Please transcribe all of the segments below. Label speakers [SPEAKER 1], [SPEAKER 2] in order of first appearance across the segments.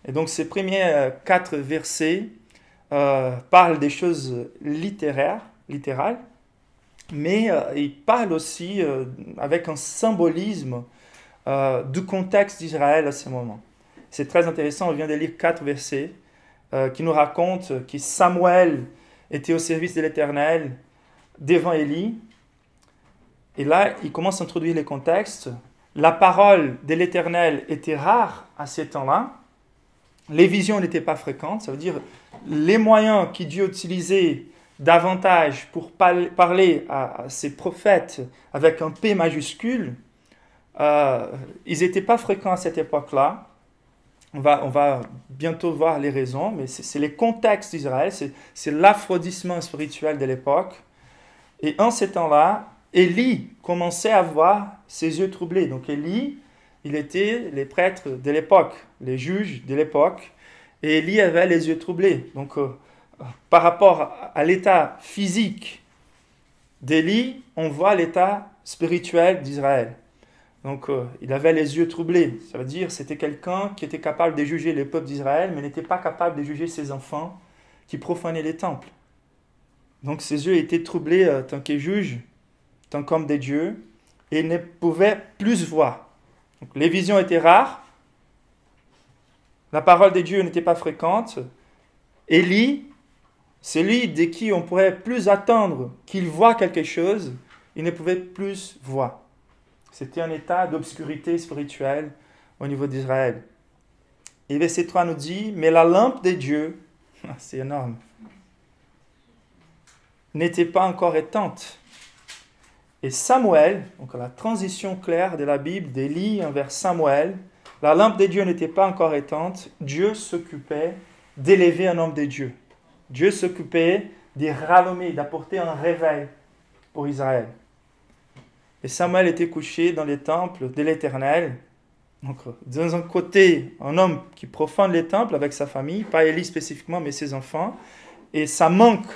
[SPEAKER 1] Et donc ces premiers 4 versets parlent des choses littérales, mais ils parlent aussi avec un symbolisme du contexte d'Israël à ce moment. C'est très intéressant, on vient de lire 4 versets qui nous racontent que Samuel était au service de l'Éternel devant Élie. Et là, il commence à introduire les contextes. La parole de l'Éternel était rare à ces temps-là. Les visions n'étaient pas fréquentes. Ça veut dire les moyens que Dieu utilisait davantage pour parler à ses prophètes avec un P majuscule, ils n'étaient pas fréquents à cette époque-là. On va bientôt voir les raisons, mais c'est les contextes d'Israël, c'est l'affrodissement spirituel de l'époque. Et en ces temps-là, Élie commençait à avoir ses yeux troublés. Donc Élie, il était les prêtres de l'époque, les juges de l'époque, et Élie avait les yeux troublés. Donc par rapport à l'état physique d'Élie, on voit l'état spirituel d'Israël. Donc il avait les yeux troublés. Ça veut dire que c'était quelqu'un qui était capable de juger le peuple d'Israël, mais n'était pas capable de juger ses enfants qui profanaient les temples. Donc ses yeux étaient troublés tant que juge, tant qu'homme de Dieu, et il ne pouvait plus voir. Donc, les visions étaient rares, la parole de Dieu n'était pas fréquente. Élie, celui de qui on pourrait plus attendre qu'il voit quelque chose, il ne pouvait plus voir. C'était un état d'obscurité spirituelle au niveau d'Israël. Et verset 3 nous dit, mais la lampe de Dieu, c'est énorme, n'était pas encore éteinte. Et Samuel, donc la transition claire de la Bible, d'Élie envers Samuel, la lampe de Dieu n'était pas encore éteinte, Dieu s'occupait d'élever un homme de Dieu. Dieu s'occupait de rallumer, d'apporter un réveil pour Israël. Et Samuel était couché dans les temples de l'Éternel. Donc, d'un un côté, un homme qui profane les temples avec sa famille, pas Élie spécifiquement, mais ses enfants, et ça manque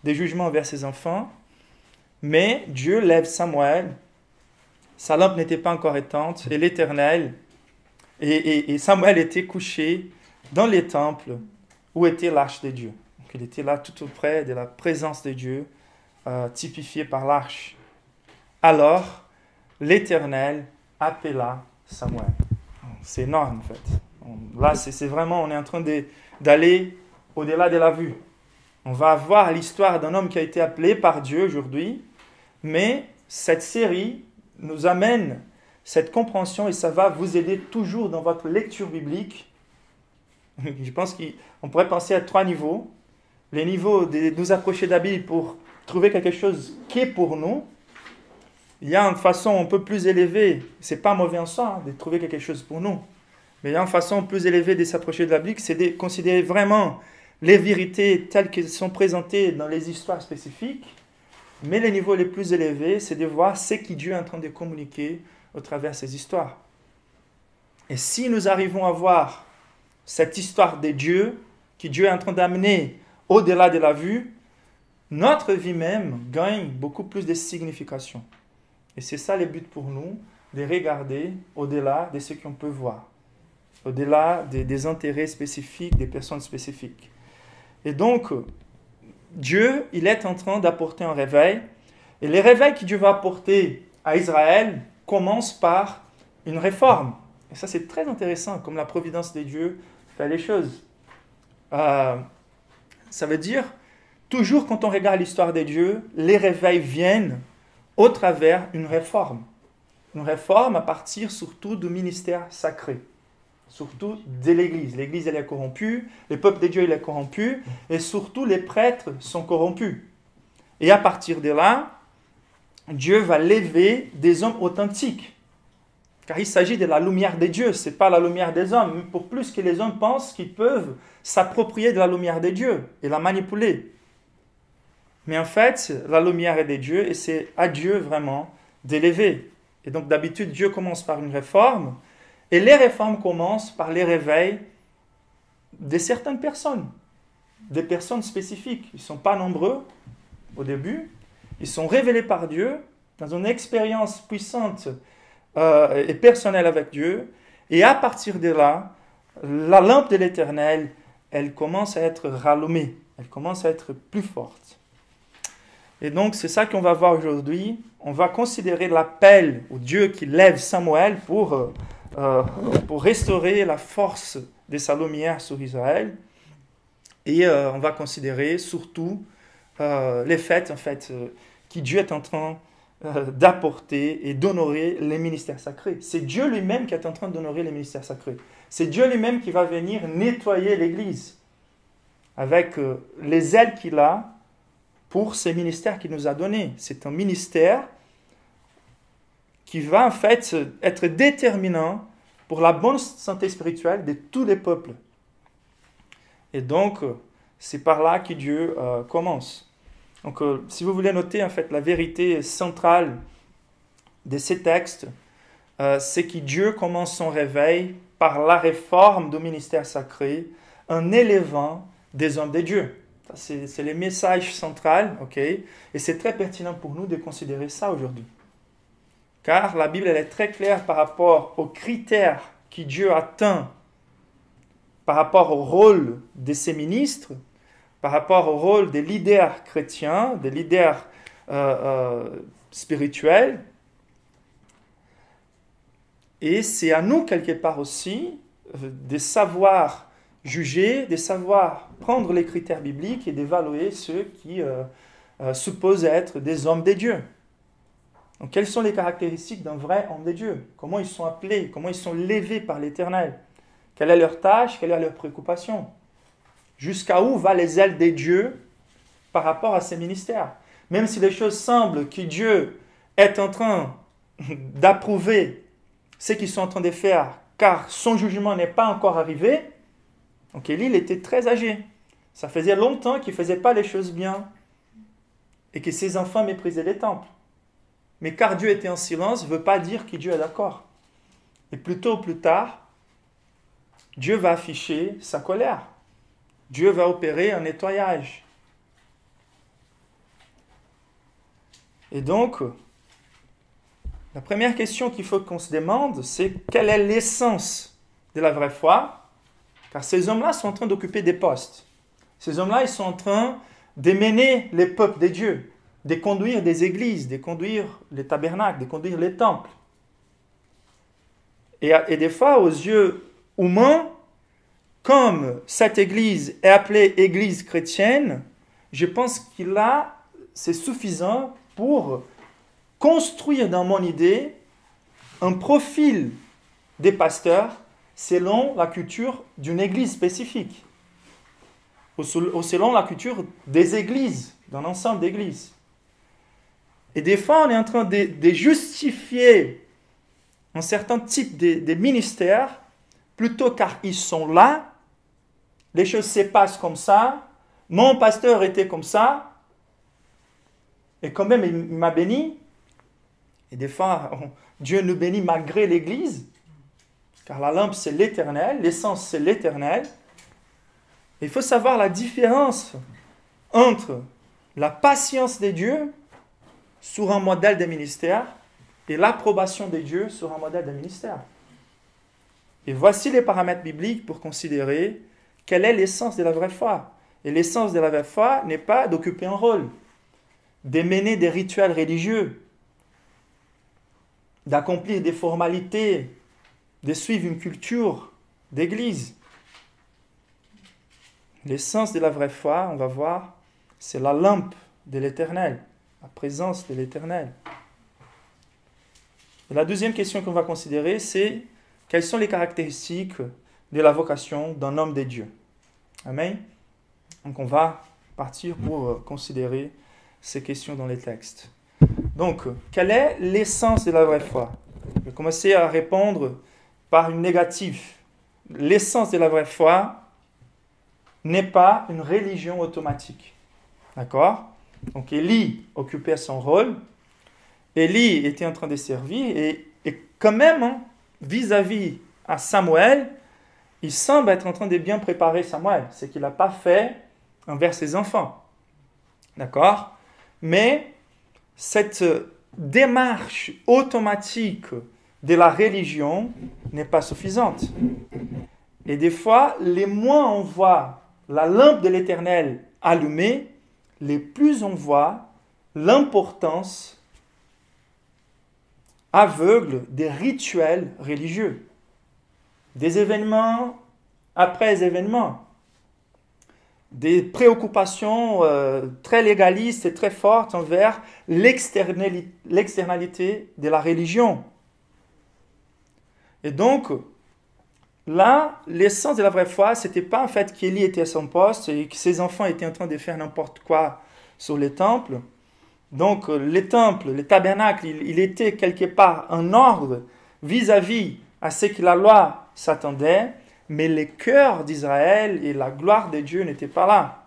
[SPEAKER 1] de jugement envers ses enfants. Mais Dieu lève Samuel, sa lampe n'était pas encore éteinte, et l'Éternel, et Samuel était couché dans les temples où était l'arche de Dieu. Donc, il était là tout auprès de la présence de Dieu, typifiée par l'arche. Alors, l'Éternel appela Samuel. C'est énorme en fait. Là, c'est vraiment, on est en train d'aller au-delà de la vue. On va voir l'histoire d'un homme qui a été appelé par Dieu aujourd'hui, mais cette série nous amène cette compréhension et ça va vous aider toujours dans votre lecture biblique. Je pense qu'on pourrait penser à 3 niveaux. Les niveaux de nous approcher de la Bible pour trouver quelque chose qui est pour nous. Il y a une façon un peu plus élevée, c'est pas mauvais en soi de trouver quelque chose pour nous, mais il y a une façon plus élevée de s'approcher de la Bible, c'est de considérer vraiment les vérités telles qu'elles sont présentées dans les histoires spécifiques, mais les niveaux les plus élevés, c'est de voir ce que Dieu est en train de communiquer au travers de ces histoires. Et si nous arrivons à voir cette histoire de Dieu, que Dieu est en train d'amener au-delà de la vue, notre vie même gagne beaucoup plus de signification. Et c'est ça le but pour nous, de regarder au-delà de ce qu'on peut voir, au-delà des intérêts spécifiques, des personnes spécifiques. Et donc, Dieu, il est en train d'apporter un réveil, et le réveil que Dieu va apporter à Israël commence par une réforme. Et ça, c'est très intéressant, comme la providence de Dieu fait les choses. Ça veut dire, toujours quand on regarde l'histoire de Dieu, les réveils viennent au travers d'une réforme. Une réforme à partir surtout du ministère sacré, surtout de l'Église. L'Église, elle est corrompue, le peuple de Dieu, il est corrompu, et surtout les prêtres sont corrompus. Et à partir de là, Dieu va lever des hommes authentiques. Car il s'agit de la lumière de Dieu, ce n'est pas la lumière des hommes. Pour plus que les hommes pensent qu'ils peuvent s'approprier de la lumière de Dieu et la manipuler. Mais en fait, la lumière est de Dieu et c'est à Dieu vraiment d'élever. Et donc d'habitude, Dieu commence par une réforme et les réformes commencent par les réveils de certaines personnes, des personnes spécifiques. Ils ne sont pas nombreux au début, ils sont révélés par Dieu dans une expérience puissante et personnelle avec Dieu. Et à partir de là, la lampe de l'Éternel, elle commence à être rallumée, elle commence à être plus forte. Et donc, c'est ça qu'on va voir aujourd'hui. On va considérer l'appel au Dieu qui lève Samuel pour restaurer la force de sa lumière sur Israël. Et on va considérer surtout les faits, que Dieu est en train d'apporter et d'honorer les ministères sacrés. C'est Dieu lui-même qui est en train d'honorer les ministères sacrés. C'est Dieu lui-même qui va venir nettoyer l'Église avec les ailes qu'il a pour ces ministères qu'il nous a donnés. C'est un ministère qui va en fait être déterminant pour la bonne santé spirituelle de tous les peuples. Et donc, c'est par là que Dieu commence. Donc, si vous voulez noter en fait la vérité centrale de ces textes, c'est que Dieu commence son réveil par la réforme du ministère sacré en élevant des hommes de Dieu. C'est le message central, ok? Et c'est très pertinent pour nous de considérer ça aujourd'hui. Car la Bible elle est très claire par rapport aux critères que Dieu atteint, par rapport au rôle de ses ministres, par rapport au rôle des leaders chrétiens, des leaders spirituels. Et c'est à nous, quelque part aussi, de savoir juger, de savoir prendre les critères bibliques et d'évaluer ceux qui supposent être des hommes de Dieu. Donc, quelles sont les caractéristiques d'un vrai homme de Dieu? Comment ils sont appelés? Comment ils sont levés par l'Éternel? Quelle est leur tâche? Quelle est leur préoccupation? Jusqu'à où va les ailes de Dieu par rapport à ces ministères? Même si les choses semblent que Dieu est en train d'approuver ce qu'ils sont en train de faire, car son jugement n'est pas encore arrivé. Donc Élie, il était très âgé. Ça faisait longtemps qu'il ne faisait pas les choses bien et que ses enfants méprisaient les temples. Mais car Dieu était en silence, ne veut pas dire que Dieu est d'accord. Et plus tôt ou plus tard, Dieu va afficher sa colère. Dieu va opérer un nettoyage. Et donc, la première question qu'il faut qu'on se demande, c'est quelle est l'essence de la vraie foi? Car ces hommes-là sont en train d'occuper des postes. Ces hommes-là, ils sont en train de mener les peuples de Dieu, de conduire des églises, de conduire les tabernacles, de conduire les temples. Et des fois, aux yeux humains, comme cette église est appelée église chrétienne, je pense que là, c'est suffisant pour construire dans mon idée un profil des pasteurs selon la culture d'une église spécifique, ou selon la culture des églises, d'un ensemble d'églises. Et des fois, on est en train de justifier un certain type de ministères, plutôt car ils sont là, les choses se passent comme ça, mon pasteur était comme ça, et quand même il m'a béni. Et des fois, Dieu nous bénit malgré l'Église, car la lampe c'est l'Éternel, l'essence c'est l'Éternel. Il faut savoir la différence entre la patience des dieux sur un modèle de ministère et l'approbation des dieux sur un modèle de ministère. Et voici les paramètres bibliques pour considérer quelle est l'essence de la vraie foi. Et l'essence de la vraie foi n'est pas d'occuper un rôle, de mener des rituels religieux, d'accomplir des formalités, de suivre une culture d'église. L'essence de la vraie foi, on va voir, c'est la lampe de l'Éternel, la présence de l'Éternel. Et la deuxième question qu'on va considérer, c'est quelles sont les caractéristiques de la vocation d'un homme de Dieu. Amen. Donc on va partir pour considérer ces questions dans les textes. Donc, quelle est l'essence de la vraie foi? Je vais commencer à répondre par une négative. L'essence de la vraie foi n'est pas une religion automatique. D'accord? Donc Élie occupait son rôle. Élie était en train de servir et quand même, vis-à-vis à Samuel, il semble être en train de bien préparer Samuel. C'est qu'il n'a pas fait envers ses enfants. D'accord? Mais cette démarche automatique de la religion n'est pas suffisante. Et des fois, les moins on voit la lampe de l'Éternel allumée, les plus on voit l'importance aveugle des rituels religieux, des événements après événements, des préoccupations très légalistes et très fortes envers l'externalité de la religion. Et donc, là, l'essence de la vraie foi, ce n'était pas en fait qu'Élie était à son poste et que ses enfants étaient en train de faire n'importe quoi sur les temples. Donc, les temples, les tabernacles, il était quelque part en ordre vis-à-vis à ce que la loi s'attendait, mais les cœurs d'Israël et la gloire de Dieu n'étaient pas là.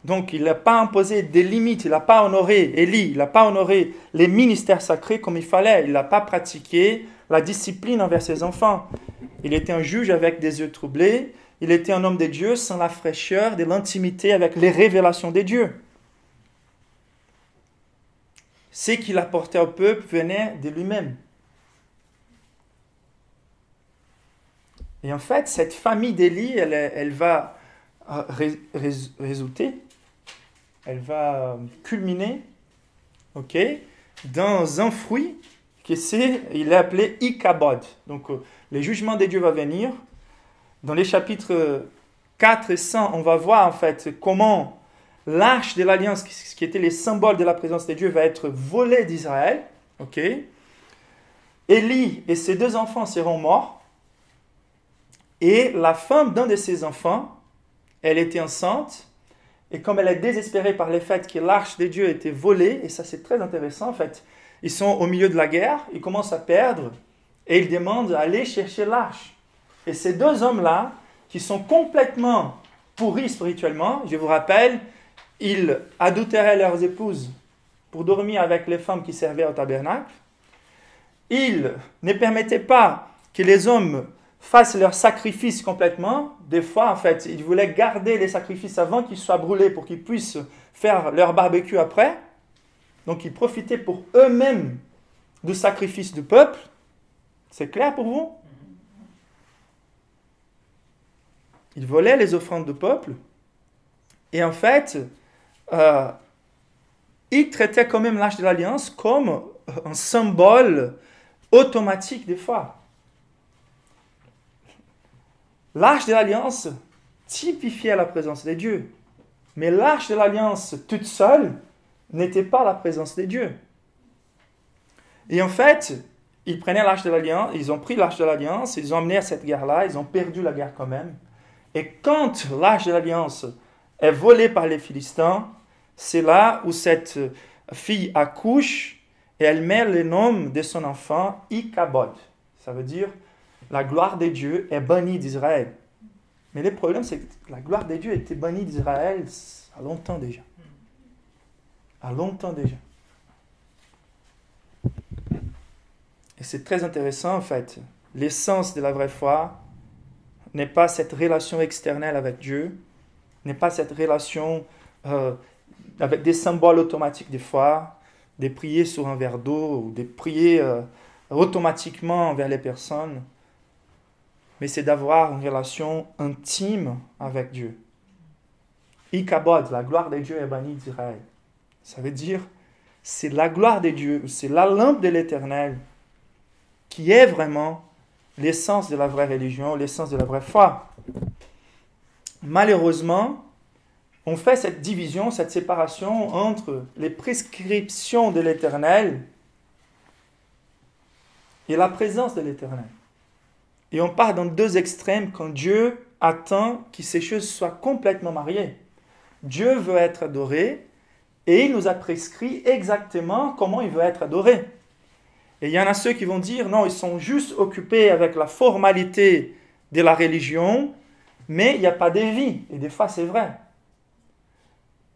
[SPEAKER 1] Donc, il n'a pas imposé des limites, il n'a pas honoré, Élie, il n'a pas honoré les ministères sacrés comme il fallait, il n'a pas pratiqué la discipline envers ses enfants. Il était un juge avec des yeux troublés, il était un homme de Dieu sans la fraîcheur de l'intimité avec les révélations de Dieu. Ce qu'il apportait au peuple venait de lui-même. Et en fait, cette famille d'Élie, elle va résulter, elle va culminer, dans un fruit il est appelé Ichabod. Donc, le jugement de Dieu va venir. Dans les chapitres 4 et 5, on va voir en fait comment l'arche de l'alliance, qui était le symbole de la présence de Dieu, va être volée d'Israël. Élie et ses 2 enfants seront morts. Et la femme d'un de ses enfants, elle était enceinte. Et comme elle est désespérée par le fait que l'arche de Dieu était volée, et ça c'est très intéressant en fait, ils sont au milieu de la guerre, ils commencent à perdre, et ils demandent d'aller chercher l'arche. Et ces 2 hommes-là, qui sont complètement pourris spirituellement, je vous rappelle, ils adultéraient leurs épouses pour dormir avec les femmes qui servaient au tabernacle. Ils ne permettaient pas que les hommes fassent leur sacrifice complètement. Des fois, en fait, ils voulaient garder les sacrifices avant qu'ils soient brûlés pour qu'ils puissent faire leur barbecue après. Donc, ils profitaient pour eux-mêmes du sacrifice du peuple. C'est clair pour vous? Ils volaient les offrandes du peuple. Et en fait, ils traitaient quand même l'arche de l'Alliance comme un symbole automatique des fois. L'arche de l'Alliance typifiait la présence de Dieu. Mais l'arche de l'Alliance toute seule n'était pas la présence de Dieu. Et en fait, ils prenaient l'arche de l'Alliance, ils ont pris l'arche de l'Alliance, ils ont emmené à cette guerre-là, ils ont perdu la guerre quand même. Et quand l'arche de l'Alliance est volée par les Philistins, c'est là où cette fille accouche et elle met le nom de son enfant Ichabod. Ça veut dire la gloire de Dieu est bannie d'Israël. Mais le problème, c'est que la gloire de Dieu était bannie d'Israël à longtemps déjà. À longtemps déjà. Et c'est très intéressant en fait. L'essence de la vraie foi n'est pas cette relation externelle avec Dieu, n'est pas cette relation avec des symboles automatiques des fois, de prier sur un verre d'eau ou de prier automatiquement envers les personnes, mais c'est d'avoir une relation intime avec Dieu. Ichabod, la gloire de Dieu est bannie d'Israël. Ça veut dire, c'est la gloire de Dieu, c'est la lampe de l'Éternel qui est vraiment l'essence de la vraie religion, l'essence de la vraie foi. Malheureusement, on fait cette division, cette séparation entre les prescriptions de l'Éternel et la présence de l'Éternel. Et on part dans 2 extrêmes quand Dieu attend que ces choses soient complètement mariées. Dieu veut être adoré et il nous a prescrit exactement comment il veut être adoré. Et il y en a ceux qui vont dire, non, ils sont juste occupés avec la formalité de la religion, mais il n'y a pas de vie. Et des fois, c'est vrai.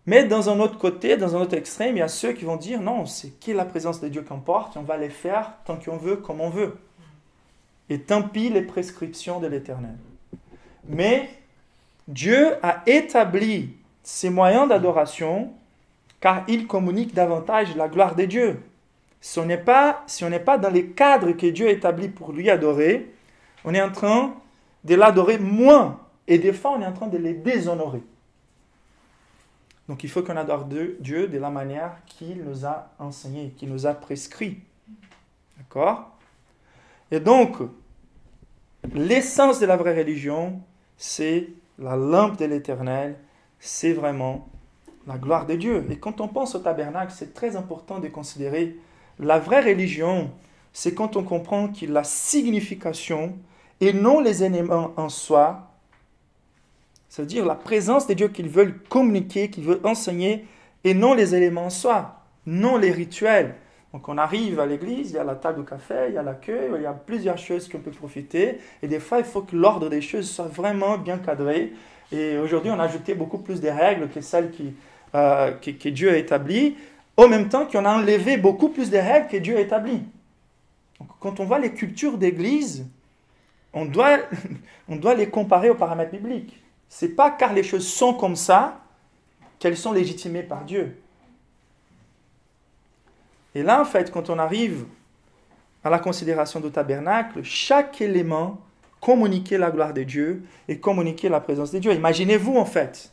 [SPEAKER 1] Mais dans un autre côté, dans un autre extrême, il y a ceux qui vont dire, non, c'est qui la présence de Dieu qu'importe, on va les faire tant qu'on veut, comme on veut. Et tant pis les prescriptions de l'Éternel. Mais Dieu a établi ces moyens d'adoration car il communique davantage la gloire de Dieu. Si on n'est pas dans les cadres que Dieu a établis pour lui adorer, on est en train de l'adorer moins. Et des fois, on est en train de les déshonorer. Donc il faut qu'on adore Dieu de la manière qu'il nous a enseigné, qu'il nous a prescrit. D'accord? Et donc, l'essence de la vraie religion, c'est la lampe de l'Éternel, c'est vraiment la gloire de Dieu. Et quand on pense au tabernacle, c'est très important de considérer la vraie religion, c'est quand on comprend que la signification et non les éléments en soi, c'est-à-dire la présence de Dieu qu'ils veulent communiquer, qu'ils veulent enseigner, et non les éléments en soi, non les rituels. Donc on arrive à l'église, il y a la table de café, il y a l'accueil, il y a plusieurs choses qu'on peut profiter, et des fois il faut que l'ordre des choses soit vraiment bien cadré. Et aujourd'hui on a ajouté beaucoup plus de règles que celles que Dieu a établies, au même temps qu'on a enlevé beaucoup plus de règles que Dieu a établies. Donc, quand on voit les cultures d'église, on doit les comparer aux paramètres bibliques. Ce n'est pas car les choses sont comme ça qu'elles sont légitimées par Dieu. Et là, en fait, quand on arrive à la considération du tabernacle, chaque élément communiquait la gloire de Dieu et communiquait la présence de Dieu. Imaginez-vous, en fait,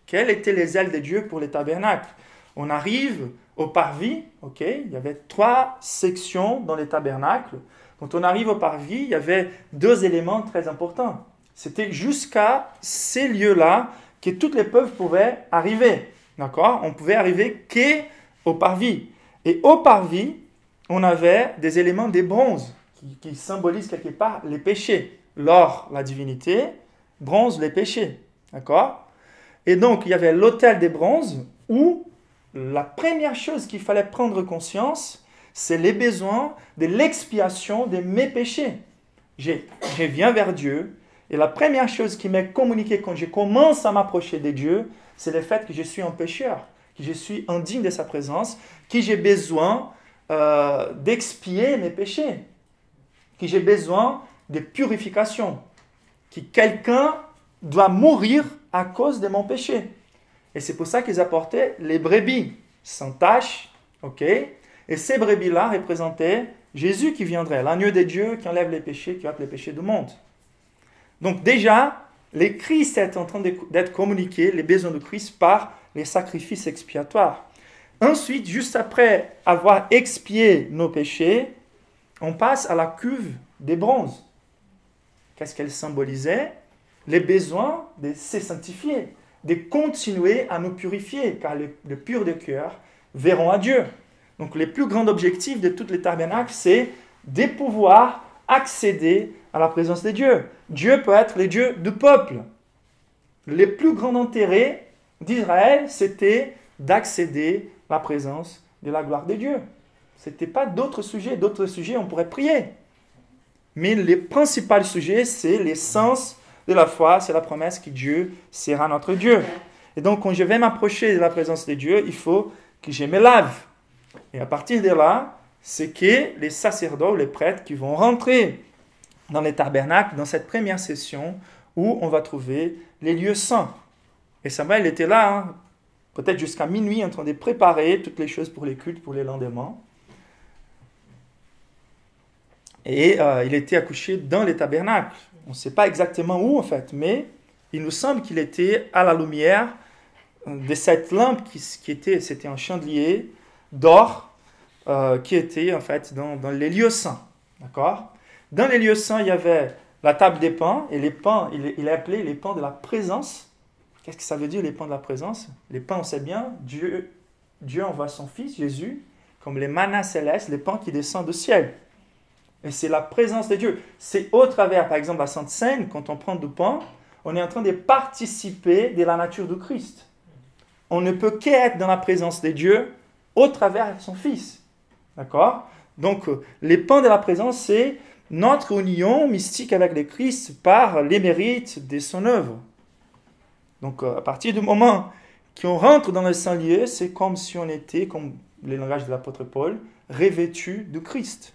[SPEAKER 1] quelles étaient les ailes de Dieu pour les tabernacles. On arrive au parvis, ok, il y avait 3 sections dans les tabernacles. Quand on arrive au parvis, il y avait 2 éléments très importants. C'était jusqu'à ces lieux-là que toutes les peuples pouvaient arriver. D'accord? On pouvait arriver qu'au parvis. Et au parvis, on avait des éléments de bronze qui symbolisent quelque part les péchés. L'or, la divinité, bronze, les péchés. D'accord? Et donc, il y avait l'autel des bronzes où la première chose qu'il fallait prendre conscience, c'est les besoins de l'expiation de mes péchés. Je viens vers Dieu. Et la première chose qui m'est communiquée quand je commence à m'approcher de Dieu, c'est le fait que je suis un pécheur, que je suis indigne de sa présence, que j'ai besoin d'expier mes péchés, que j'ai besoin de purification, que quelqu'un doit mourir à cause de mon péché. Et c'est pour ça qu'ils apportaient les brebis sans tache, ok? Et ces brebis-là représentaient Jésus qui viendrait, l'agneau de Dieu qui enlève les péchés, qui ôte les péchés du monde. Donc déjà, les Christ est en train d'être communiqué, les besoins de Christ, par les sacrifices expiatoires. Ensuite, juste après avoir expié nos péchés, on passe à la cuve des bronzes. Qu'est-ce qu'elle symbolisait? Les besoins de se sanctifier, de continuer à nous purifier, car les purs de cœur verront à Dieu. Donc le plus grand objectif de toutes les tabernacles, c'est de pouvoir accéder à la présence de Dieu. Dieu peut être le Dieu du peuple. Le plus grand intérêt d'Israël, c'était d'accéder à la présence de la gloire de Dieu. Ce n'était pas d'autres sujets. D'autres sujets, on pourrait prier. Mais le principal sujet, c'est l'essence de la foi, c'est la promesse que Dieu sera notre Dieu. Et donc, quand je vais m'approcher de la présence de Dieu, il faut que je me lave. Et à partir de là, c'est que les sacerdotes, les prêtres qui vont rentrer dans les tabernacles, dans cette première session où on va trouver les lieux saints. Et Samuel était là, peut-être jusqu'à minuit, en train de préparer toutes les choses pour les cultes, pour les lendemains. Et il était accouché dans les tabernacles. On ne sait pas exactement où, en fait, mais il nous semble qu'il était à la lumière de cette lampe c'était un chandelier d'or qui était, en fait, dans les lieux saints. D'accord? Dans les lieux saints, il y avait la table des pains, et les pains, il est appelé les pains de la présence. Qu'est-ce que ça veut dire, les pains de la présence? Les pains, on sait bien, Dieu envoie son Fils, Jésus, comme les manas célestes, les pains qui descendent du ciel. Et c'est la présence de Dieu. C'est au travers, par exemple, la Sainte Seine, quand on prend du pain, on est en train de participer de la nature du Christ. On ne peut qu'être dans la présence de Dieu au travers de son Fils. D'accord? Donc, les pains de la présence, c'est notre union mystique avec le Christ par les mérites de son œuvre. Donc, à partir du moment qu'on rentre dans le Saint-Lieu, c'est comme si on était, comme le langage de l'apôtre Paul, revêtu du Christ.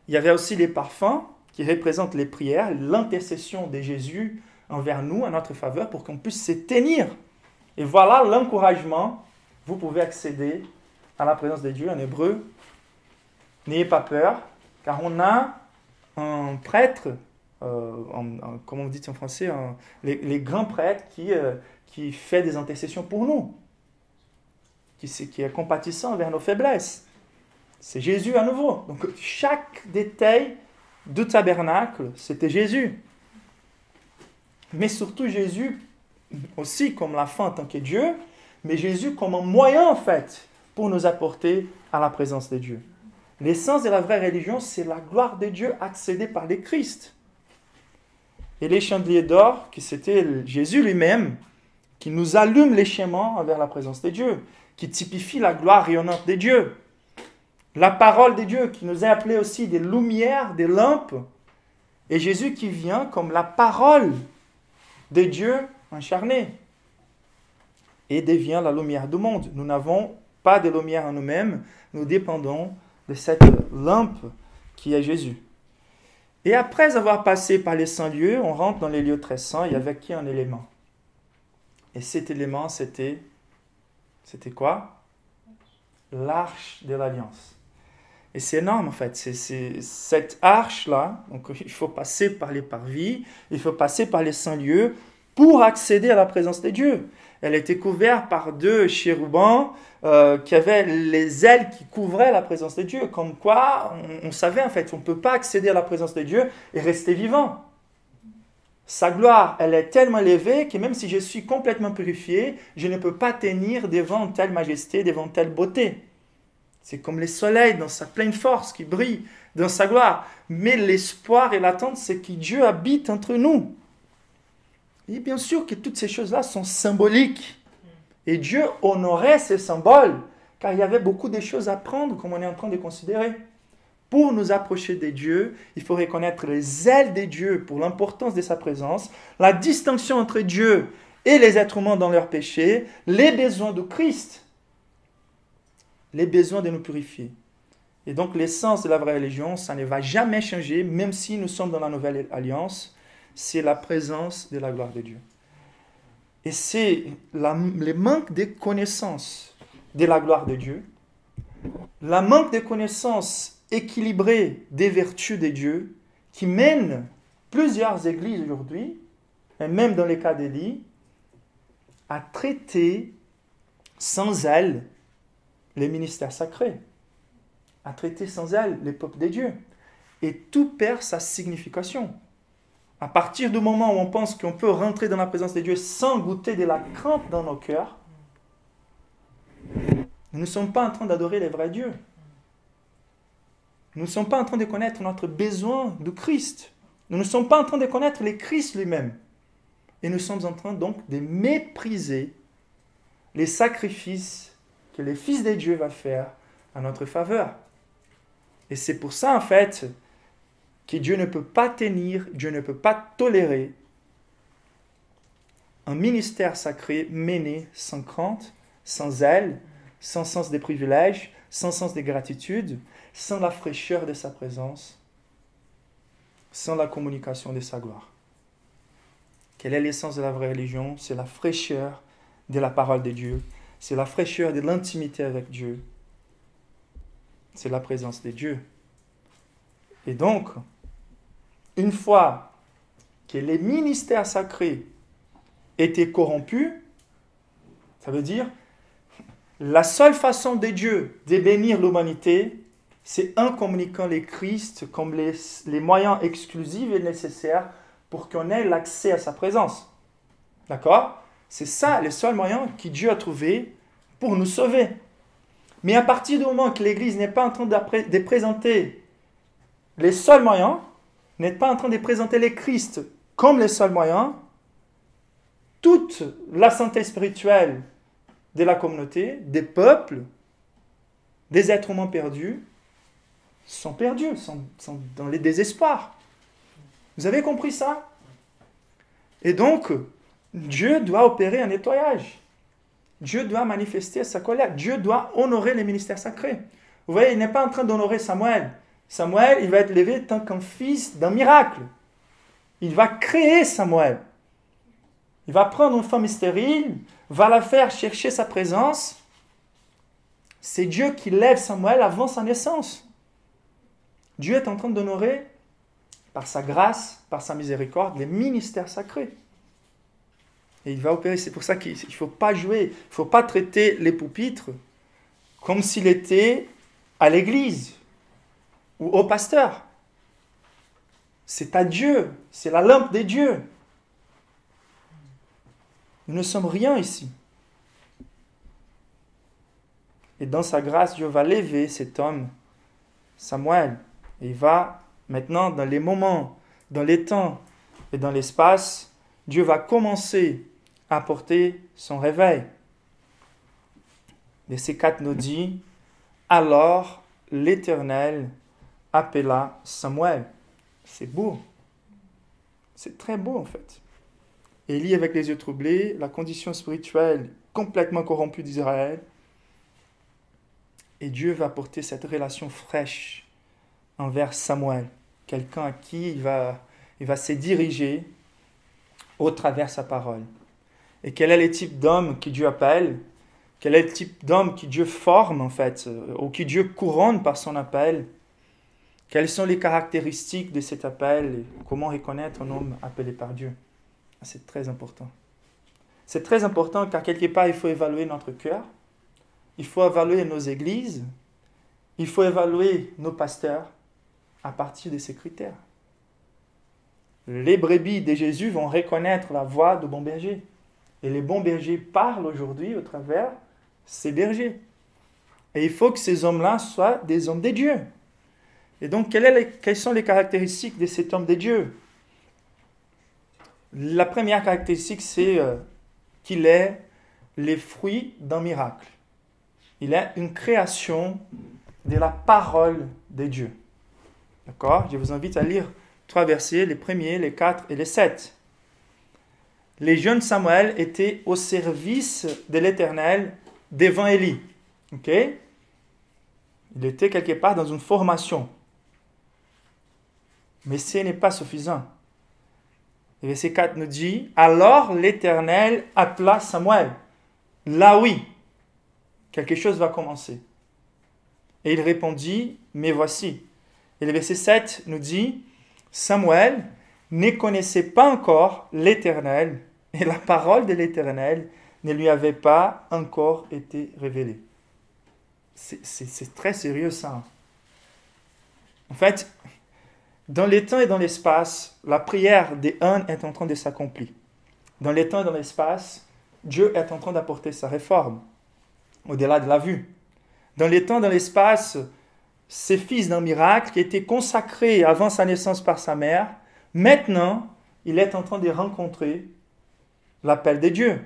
[SPEAKER 1] Il y avait aussi les parfums qui représentent les prières, l'intercession de Jésus envers nous, à notre faveur, pour qu'on puisse se tenir. Et voilà l'encouragement. Vous pouvez accéder à la présence de Dieu en hébreu. N'ayez pas peur, car on a un prêtre comment vous dites en français, les grands prêtres qui fait des intercessions pour nous, qui est compatissant envers nos faiblesses. C'est Jésus à nouveau. Donc chaque détail du tabernacle, c'était Jésus. Mais surtout Jésus aussi comme la fin en tant que Dieu, mais Jésus comme un moyen en fait pour nous apporter à la présence de Dieu. L'essence de la vraie religion, c'est la gloire de Dieu accédée par les Christ. Et les chandeliers d'or, que c'était Jésus lui-même, qui nous allume les chemins vers la présence de Dieu, qui typifie la gloire rayonnante de Dieu. La parole de Dieu, qui nous est appelée aussi des lumières, des lampes, et Jésus qui vient comme la parole de Dieu incarnée, et devient la lumière du monde. Nous n'avons pas de lumière en nous-mêmes, nous dépendons de cette lampe qui est Jésus. Et après avoir passé par les saints lieux, on rentre dans les lieux très saints, il y avait qui un élément? Et cet élément, c'était quoi? L'arche de l'alliance. Et c'est énorme en fait, c'est cette arche-là, donc il faut passer par les parvis, il faut passer par les saints lieux pour accéder à la présence de Dieu. Elle était couverte par 2 chérubins qui avaient les ailes qui couvraient la présence de Dieu. Comme quoi, on savait en fait, on ne peut pas accéder à la présence de Dieu et rester vivant. Sa gloire, elle est tellement élevée que même si je suis complètement purifié, je ne peux pas tenir devant telle majesté, devant telle beauté. C'est comme le soleil dans sa pleine force qui brille dans sa gloire. Mais l'espoir et l'attente, c'est que Dieu habite entre nous. Et bien sûr que toutes ces choses-là sont symboliques. Et Dieu honorait ces symboles, car il y avait beaucoup de choses à prendre, comme on est en train de considérer. Pour nous approcher de Dieu, il faut reconnaître les ailes de Dieu pour l'importance de sa présence, la distinction entre Dieu et les êtres humains dans leurs péchés, les besoins de Christ, les besoins de nous purifier. Et donc l'essence de la vraie religion, ça ne va jamais changer, même si nous sommes dans la nouvelle alliance, c'est la présence de la gloire de Dieu. Et c'est le manque de connaissance de la gloire de Dieu, le manque de connaissance équilibrée des vertus de Dieu, qui mène plusieurs églises aujourd'hui, et même dans les cas d'Élie, à traiter sans elle les ministères sacrés, à traiter sans elle les peuples de Dieu. Et tout perd sa signification. À partir du moment où on pense qu'on peut rentrer dans la présence de Dieu sans goûter de la crainte dans nos cœurs, nous ne sommes pas en train d'adorer les vrais dieux. Nous ne sommes pas en train de connaître notre besoin de Christ. Nous ne sommes pas en train de connaître le Christ lui-même. Et nous sommes en train donc de mépriser les sacrifices que le Fils de Dieu va faire à notre faveur. Et c'est pour ça, en fait, que Dieu ne peut pas tenir, Dieu ne peut pas tolérer un ministère sacré mené sans crainte, sans zèle, sans sens des privilèges, sans sens des gratitudes, sans la fraîcheur de sa présence, sans la communication de sa gloire. Quelle est l'essence de la vraie religion? C'est la fraîcheur de la parole de Dieu, c'est la fraîcheur de l'intimité avec Dieu, c'est la présence de Dieu. Et donc, une fois que les ministères sacrés étaient corrompus, ça veut dire la seule façon de Dieu de bénir l'humanité, c'est en communiquant les Christ comme les moyens exclusifs et nécessaires pour qu'on ait l'accès à sa présence. D'accord? C'est ça le seul moyen que Dieu a trouvé pour nous sauver. Mais à partir du moment que l'Église n'est pas en train de présenter les seuls moyens, n'est pas en train de présenter les Christ comme les seuls moyens, toute la santé spirituelle de la communauté, des peuples, des êtres humains perdus, sont perdus, sont dans les désespoirs. Vous avez compris ça? Et donc, Dieu doit opérer un nettoyage. Dieu doit manifester sa colère. Dieu doit honorer les ministères sacrés. Vous voyez, il n'est pas en train d'honorer Samuel. Samuel, il va être élevé tant qu'un fils d'un miracle. Il va créer Samuel. Il va prendre une femme stérile, va la faire chercher sa présence. C'est Dieu qui lève Samuel avant sa naissance. Dieu est en train d'honorer par sa grâce, par sa miséricorde, les ministères sacrés. Et il va opérer. C'est pour ça qu'il ne faut pas jouer, il ne faut pas traiter les pupitres comme s'il était à l'église ou au pasteur. C'est à Dieu, c'est la lampe des dieux. Nous ne sommes rien ici. Et dans sa grâce, Dieu va lever cet homme, Samuel. Et il va, maintenant, dans les moments, dans les temps et dans l'espace, Dieu va commencer à apporter son réveil. Verset 4 nous dit, « Alors l'Éternel appela Samuel. » C'est beau. C'est très beau en fait. Élie avec les yeux troublés, la condition spirituelle complètement corrompue d'Israël. Et Dieu va porter cette relation fraîche envers Samuel. Quelqu'un à qui il va se diriger au travers de sa parole. Et quel est le type d'homme que Dieu appelle? Quel est le type d'homme que Dieu forme en fait, ou que Dieu couronne par son appel? Quelles sont les caractéristiques de cet appel et comment reconnaître un homme appelé par Dieu? C'est très important. C'est très important car quelque part, il faut évaluer notre cœur, il faut évaluer nos églises, il faut évaluer nos pasteurs à partir de ces critères. Les brebis de Jésus vont reconnaître la voix du bon berger. Et les bons bergers parlent aujourd'hui au travers ces bergers. Et il faut que ces hommes-là soient des hommes de Dieu. Et donc, quelles sont les caractéristiques de cet homme de Dieu? La première caractéristique, c'est qu'il est les fruits d'un miracle. Il est une création de la parole de Dieu. D'accord? Je vous invite à lire 3 versets, les premiers, les 4 et les 7. Les jeunes Samuel étaient au service de l'Éternel devant Élie. Ok? Il était quelque part dans une formation. Mais ce n'est pas suffisant. Et verset 4 nous dit, « Alors l'Éternel appela Samuel. » Là oui, quelque chose va commencer. Et il répondit, « Mais voici. » Et le verset 7 nous dit, « Samuel ne connaissait pas encore l'Éternel, et la parole de l'Éternel ne lui avait pas encore été révélée. » C'est très sérieux ça. En fait, dans les temps et dans l'espace, la prière des uns est en train de s'accomplir. Dans les temps et dans l'espace, Dieu est en train d'apporter sa réforme, au-delà de la vue. Dans les temps et dans l'espace, ces fils d'un miracle qui était consacré avant sa naissance par sa mère, maintenant, il est en train de rencontrer l'appel de Dieu.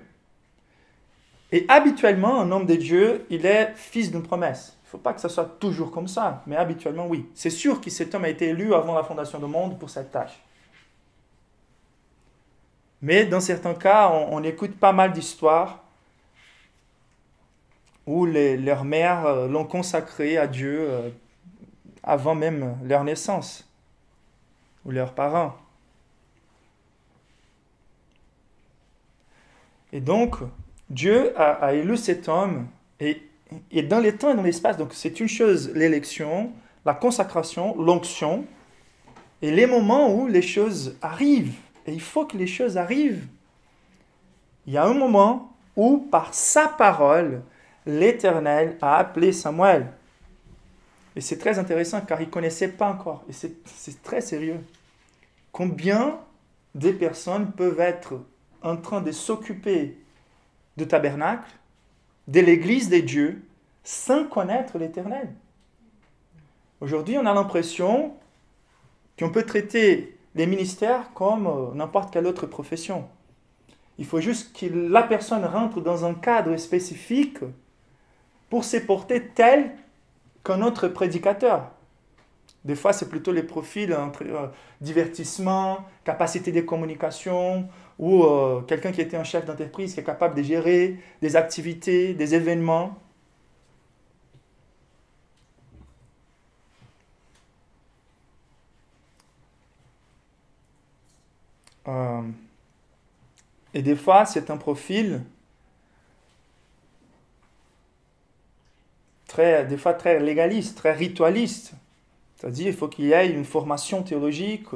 [SPEAKER 1] Et habituellement, un homme de Dieu, il est fils d'une promesse. Il ne faut pas que ça soit toujours comme ça, mais habituellement, oui. C'est sûr que cet homme a été élu avant la fondation du monde pour cette tâche. Mais dans certains cas, on écoute pas mal d'histoires où leurs mères l'ont consacré à Dieu avant même leur naissance, ou leurs parents. Et donc, Dieu a élu cet homme, et dans les temps et dans l'espace, donc c'est une chose, l'élection, la consacration, l'onction, et les moments où les choses arrivent. Et il faut que les choses arrivent. Il y a un moment où, par sa parole, l'Éternel a appelé Samuel. Et c'est très intéressant car il ne connaissait pas encore. Et c'est très sérieux. Combien de personnes peuvent être en train de s'occuper du tabernacle, de l'église de Dieu, sans connaître l'Éternel? Aujourd'hui, on a l'impression qu'on peut traiter les ministères comme n'importe quelle autre profession. Il faut juste que la personne rentre dans un cadre spécifique pour se porter tel qu'un autre prédicateur. Des fois, c'est plutôt les profils entre divertissement, capacité de communication, ou quelqu'un qui était un chef d'entreprise qui est capable de gérer des activités, des événements. Et des fois, c'est un profil des fois très légaliste, très ritualiste. C'est-à-dire qu'il faut qu'il y ait une formation théologique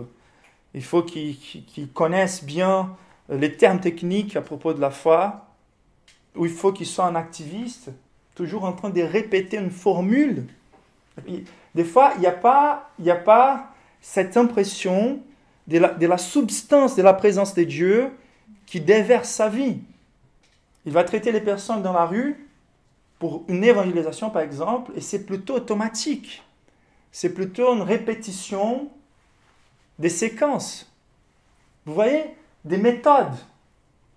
[SPEAKER 1] Il faut qu'il connaisse bien les termes techniques à propos de la foi, ou il faut qu'il soit un activiste, toujours en train de répéter une formule. Des fois, il n'y a pas cette impression de la substance de la présence de Dieu qui déverse sa vie. Il va traiter les personnes dans la rue pour une évangélisation, par exemple, et c'est plutôt automatique. C'est plutôt une répétition des séquences. Vous voyez, des méthodes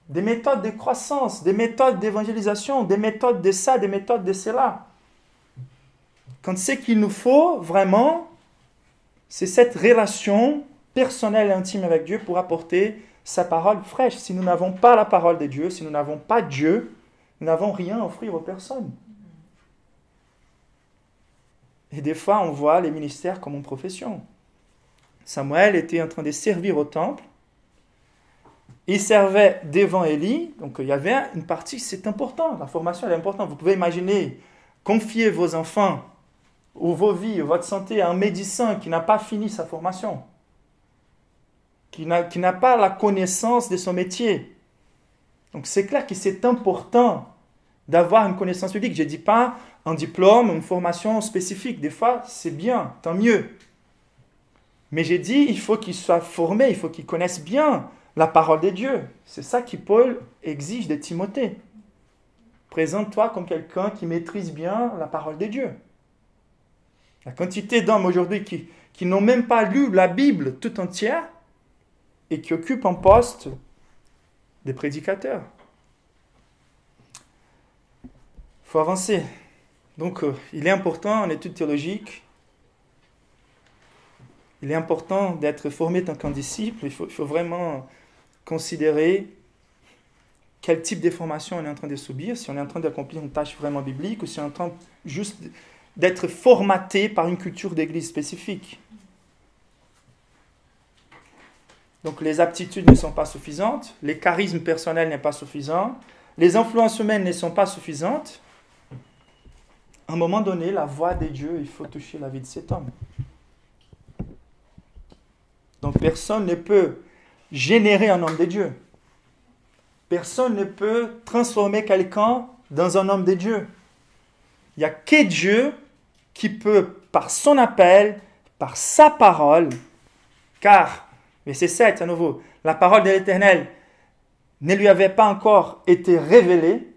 [SPEAKER 1] de croissance, des méthodes d'évangélisation, des méthodes de ça, des méthodes de cela. Quand c'est qu'il nous faut, vraiment, c'est cette relation personnelle et intime avec Dieu pour apporter sa parole fraîche. Si nous n'avons pas la parole de Dieu, si nous n'avons pas Dieu, nous n'avons rien à offrir aux personnes. Et des fois, on voit les ministères comme une profession. Samuel était en train de servir au temple. Il servait devant Élie. Donc, il y avait une partie, c'est important. La formation, elle est importante. Vous pouvez imaginer, confier vos enfants ou vos vies, votre santé à un médecin qui n'a pas fini sa formation, qui n'a pas la connaissance de son métier. Donc, c'est clair que c'est important d'avoir une connaissance biblique. Je ne dis pas un diplôme, une formation spécifique. Des fois, c'est bien, tant mieux. Mais j'ai dit, il faut qu'il soit formé, il faut qu'il connaisse bien la parole de Dieu. C'est ça que Paul exige de Timothée. Présente-toi comme quelqu'un qui maîtrise bien la parole de Dieu. La quantité d'hommes aujourd'hui qui n'ont même pas lu la Bible tout entière et qui occupent un poste de prédicateurs. Il faut avancer. Donc, il est important en études théologiques, il est important d'être formé en tant qu'un disciple. Il faut vraiment considérer quel type de formation on est en train de subir, si on est en train d'accomplir une tâche vraiment biblique ou si on est en train juste d'être formaté par une culture d'église spécifique. Donc, les aptitudes ne sont pas suffisantes, les charismes personnels ne sont pas suffisants, les influences humaines ne sont pas suffisantes. À un moment donné, la voix de Dieu, il faut toucher la vie de cet homme. Donc personne ne peut générer un homme de Dieu. Personne ne peut transformer quelqu'un dans un homme de Dieu. Il n'y a que Dieu qui peut, par son appel, par sa parole, car, verset 7 à nouveau, la parole de l'Éternel ne lui avait pas encore été révélée,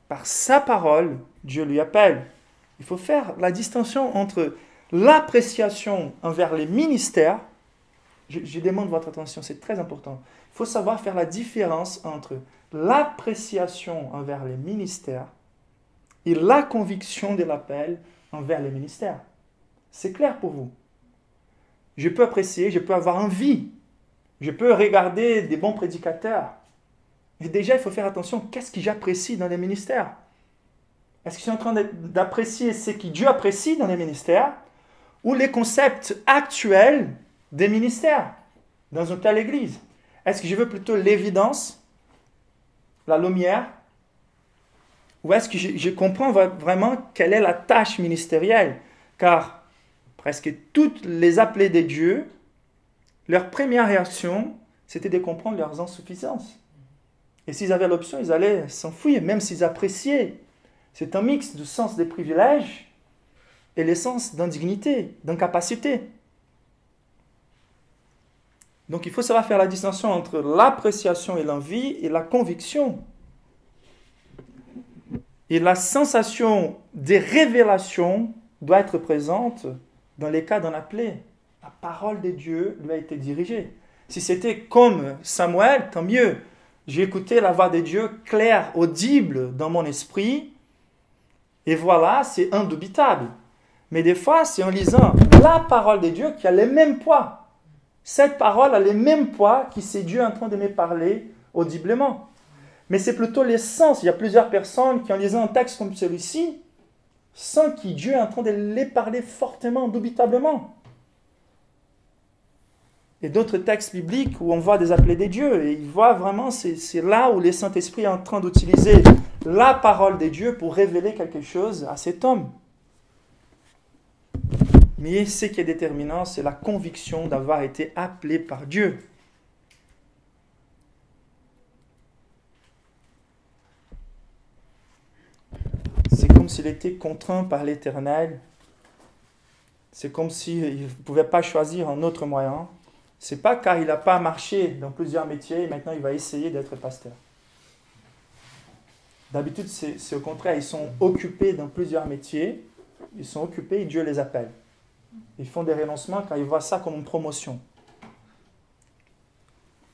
[SPEAKER 1] par sa parole, Dieu lui appelle. Il faut faire la distinction entre l'appréciation envers les ministères. Je demande votre attention, c'est très important. Il faut savoir faire la différence entre l'appréciation envers les ministères et la conviction de l'appel envers les ministères. C'est clair pour vous? Je peux apprécier, je peux avoir envie, je peux regarder des bons prédicateurs. Et déjà, il faut faire attention, qu'est-ce que j'apprécie dans les ministères? Est-ce que je suis en train d'apprécier ce que Dieu apprécie dans les ministères ou les concepts actuels des ministères dans une telle église? Est-ce que je veux plutôt l'évidence, la lumière, ou est-ce que je comprends vraiment quelle est la tâche ministérielle? Car presque toutes les appelés de Dieu, leur première réaction, c'était de comprendre leurs insuffisances. Et s'ils avaient l'option, ils allaient s'enfuir, même s'ils appréciaient. C'est un mix du sens des privilèges et le sens d'indignité, d'incapacité. Donc il faut savoir faire la distinction entre l'appréciation et l'envie et la conviction. Et la sensation des révélations doit être présente dans les cas d'un appelé. La parole de Dieu lui a été dirigée. Si c'était comme Samuel, tant mieux. J'ai écouté la voix de Dieu claire, audible dans mon esprit. Et voilà, c'est indubitable. Mais des fois, c'est en lisant la parole de Dieu qui a le même poids. Cette parole a le même poids que c'est Dieu en train de me parler audiblement. Mais c'est plutôt l'essence. Il y a plusieurs personnes qui, en lisant un texte comme celui-ci, sentent que Dieu est en train de les parler fortement, indubitablement. Et d'autres textes bibliques où on voit des appelés des dieux, et ils voient vraiment, c'est là où le Saint-Esprit est en train d'utiliser la parole des dieux pour révéler quelque chose à cet homme. Mais ce qui est déterminant, c'est la conviction d'avoir été appelé par Dieu. C'est comme s'il était contraint par l'Éternel. C'est comme s'il ne pouvait pas choisir un autre moyen. Ce n'est pas car il n'a pas marché dans plusieurs métiers et maintenant il va essayer d'être pasteur. D'habitude, c'est au contraire. Ils sont occupés dans plusieurs métiers. Ils sont occupés et Dieu les appelle. Ils font des renoncements car ils voient ça comme une promotion.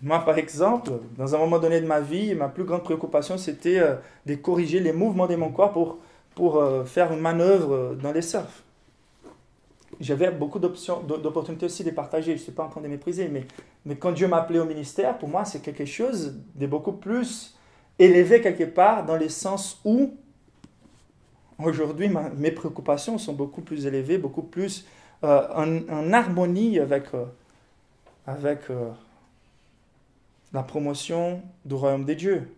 [SPEAKER 1] Moi, par exemple, dans un moment donné de ma vie, ma plus grande préoccupation, c'était de corriger les mouvements de mon corps pour faire une manœuvre dans les surfs. J'avais beaucoup d'opportunités aussi de partager. Je ne suis pas en train de mépriser, mais quand Dieu m'a appelé au ministère, pour moi, c'est quelque chose de beaucoup plus élevé quelque part, dans le sens où aujourd'hui, mes préoccupations sont beaucoup plus élevées, beaucoup plus en harmonie avec la promotion du royaume des dieux.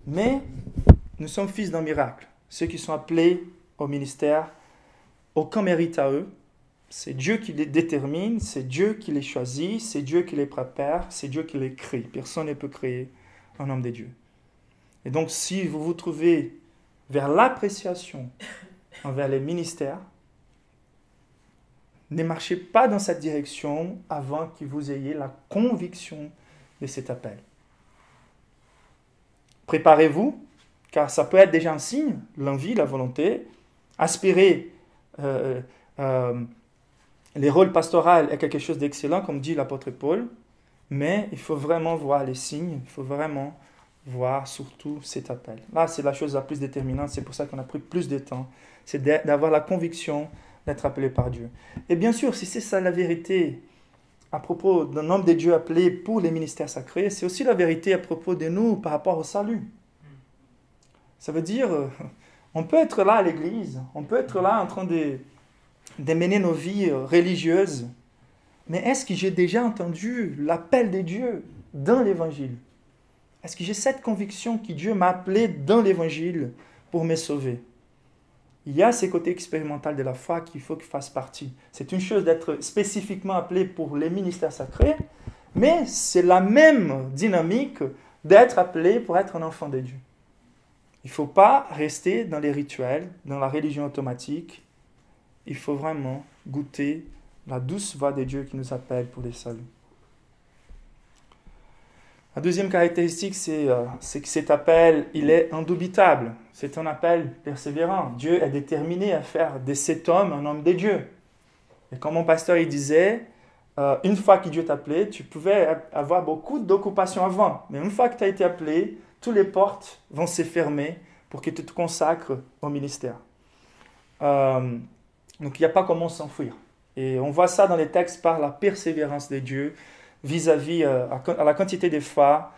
[SPEAKER 1] Mais nous sommes fils d'un miracle. Ceux qui sont appelés au ministère, aucun mérite à eux. C'est Dieu qui les détermine, c'est Dieu qui les choisit, c'est Dieu qui les prépare, c'est Dieu qui les crée. Personne ne peut créer un homme de Dieu. Et donc, si vous vous trouvez vers l'appréciation envers les ministères, ne marchez pas dans cette direction avant que vous ayez la conviction de cet appel. Préparez-vous, car ça peut être déjà un signe, l'envie, la volonté. Aspirer les rôles pastoraux est quelque chose d'excellent, comme dit l'apôtre Paul, mais il faut vraiment voir les signes, il faut vraiment voir surtout cet appel. Là, c'est la chose la plus déterminante, c'est pour ça qu'on a pris plus de temps, c'est d'avoir la conviction d'être appelé par Dieu. Et bien sûr, si c'est ça la vérité à propos d'un homme de Dieu appelé pour les ministères sacrés, c'est aussi la vérité à propos de nous par rapport au salut. Ça veut dire, on peut être là à l'église, on peut être là en train de mener nos vies religieuses, mais est-ce que j'ai déjà entendu l'appel de Dieu dans l'Évangile? Est-ce que j'ai cette conviction que Dieu m'a appelé dans l'Évangile pour me sauver? Il y a ces côtés expérimentaux de la foi qu'il faut qu'ils fassent partie. C'est une chose d'être spécifiquement appelé pour les ministères sacrés, mais c'est la même dynamique d'être appelé pour être un enfant de Dieu. Il ne faut pas rester dans les rituels, dans la religion automatique. Il faut vraiment goûter la douce voix de Dieu qui nous appelle pour les saluts. La deuxième caractéristique, c'est que cet appel, il est indubitable. C'est un appel persévérant. Dieu est déterminé à faire de cet homme un homme de Dieu. Et comme mon pasteur il disait, une fois que Dieu t'a appelé, tu pouvais avoir beaucoup d'occupations avant. Mais une fois que tu as été appelé, toutes les portes vont se fermer pour que tu te consacres au ministère. Donc il n'y a pas comment s'enfuir. Et on voit ça dans les textes par la persévérance de Dieu vis-à-vis à la quantité de fois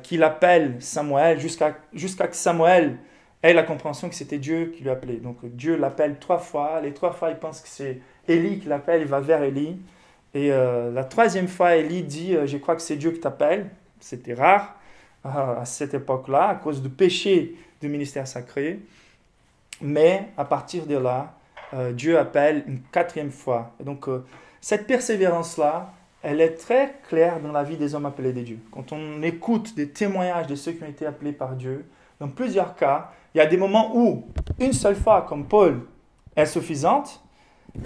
[SPEAKER 1] qu'il appelle Samuel jusqu'à que Samuel ait la compréhension que c'était Dieu qui lui appelait. Donc Dieu l'appelle 3 fois. Les 3 fois, il pense que c'est Élie qui l'appelle, il va vers Élie. Et la 3e fois, Élie dit « Je crois que c'est Dieu qui t'appelle ». C'était rare à cette époque-là, à cause du péché du ministère sacré. Mais à partir de là, Dieu appelle une 4e fois. Et donc cette persévérance-là, elle est très claire dans la vie des hommes appelés de Dieu. Quand on écoute des témoignages de ceux qui ont été appelés par Dieu, dans plusieurs cas, il y a des moments où une seule fois, comme Paul, est suffisante,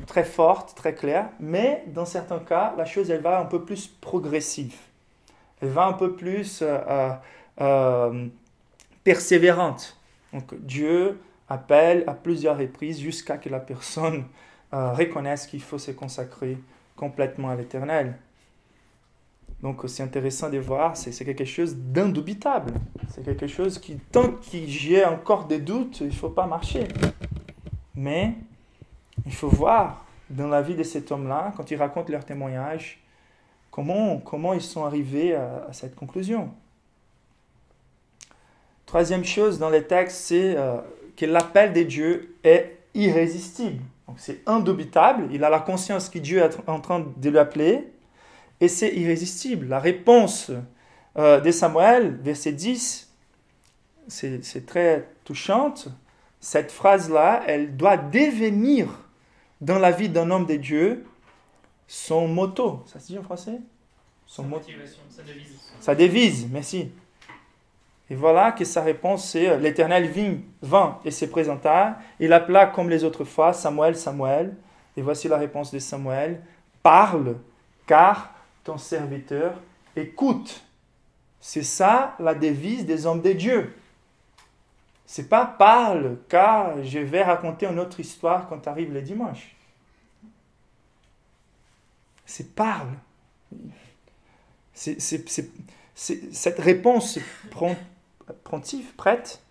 [SPEAKER 1] très forte, très claire, mais dans certains cas, la chose, elle va un peu plus progressive. Elle va un peu plus persévérante. Donc Dieu appelle à plusieurs reprises jusqu'à ce que la personne reconnaisse qu'il faut se consacrer complètement à l'Éternel. Donc c'est intéressant de voir, c'est quelque chose d'indubitable. C'est quelque chose qui, tant que j'ai encore des doutes, il ne faut pas marcher. Mais il faut voir dans la vie de cet homme-là, quand ils racontent leur témoignage, comment ils sont arrivés à cette conclusion. 3e chose dans les textes, c'est que l'appel de Dieu est irrésistible. Donc c'est indubitable, il a la conscience que Dieu est en train de l'appeler, et c'est irrésistible. La réponse de Samuel, verset 10, c'est très touchante. cette phrase-là, elle doit devenir dans la vie d'un homme de Dieu son motto. Ça se dit en français? Son motto. Sa devise, merci. Et voilà que sa réponse, c'est l'Éternel vint et se présenta. Il appela comme les autres fois, Samuel, Samuel. Et voici la réponse de Samuel. Parle, car ton serviteur écoute. C'est ça la devise des hommes de Dieu. C'est pas parle, car je vais raconter une autre histoire quand arrive le dimanche. C'est parle. Cette réponse prête,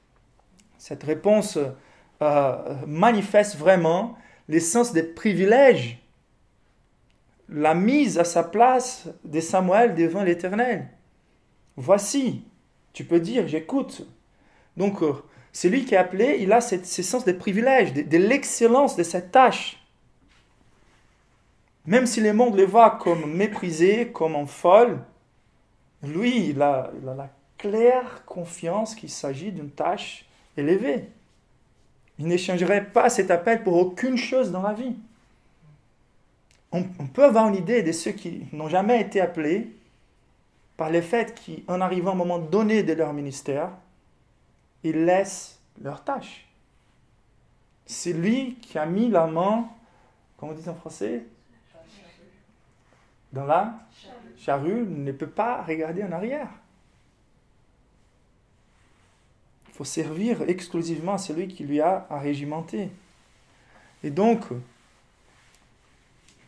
[SPEAKER 1] cette réponse manifeste vraiment l'essence des privilèges, la mise à sa place de Samuel devant l'Éternel. Voici, tu peux dire, j'écoute. Donc, c'est lui qui est appelé, il a ce sens des privilèges, de l'excellence de cette tâche. Même si le monde le voit comme méprisé, comme en folle, lui, il a la claire confiance qu'il s'agit d'une tâche élevée. Il n'échangerait pas cet appel pour aucune chose dans la vie. On peut avoir une idée de ceux qui n'ont jamais été appelés par le fait qu'en arrivant à un moment donné de leur ministère, ils laissent leur tâche. C'est lui qui a mis la main, comment on dit en français, dans la charrue, ne peut pas regarder en arrière. Il faut servir exclusivement à celui qui lui a régimenté. Et donc,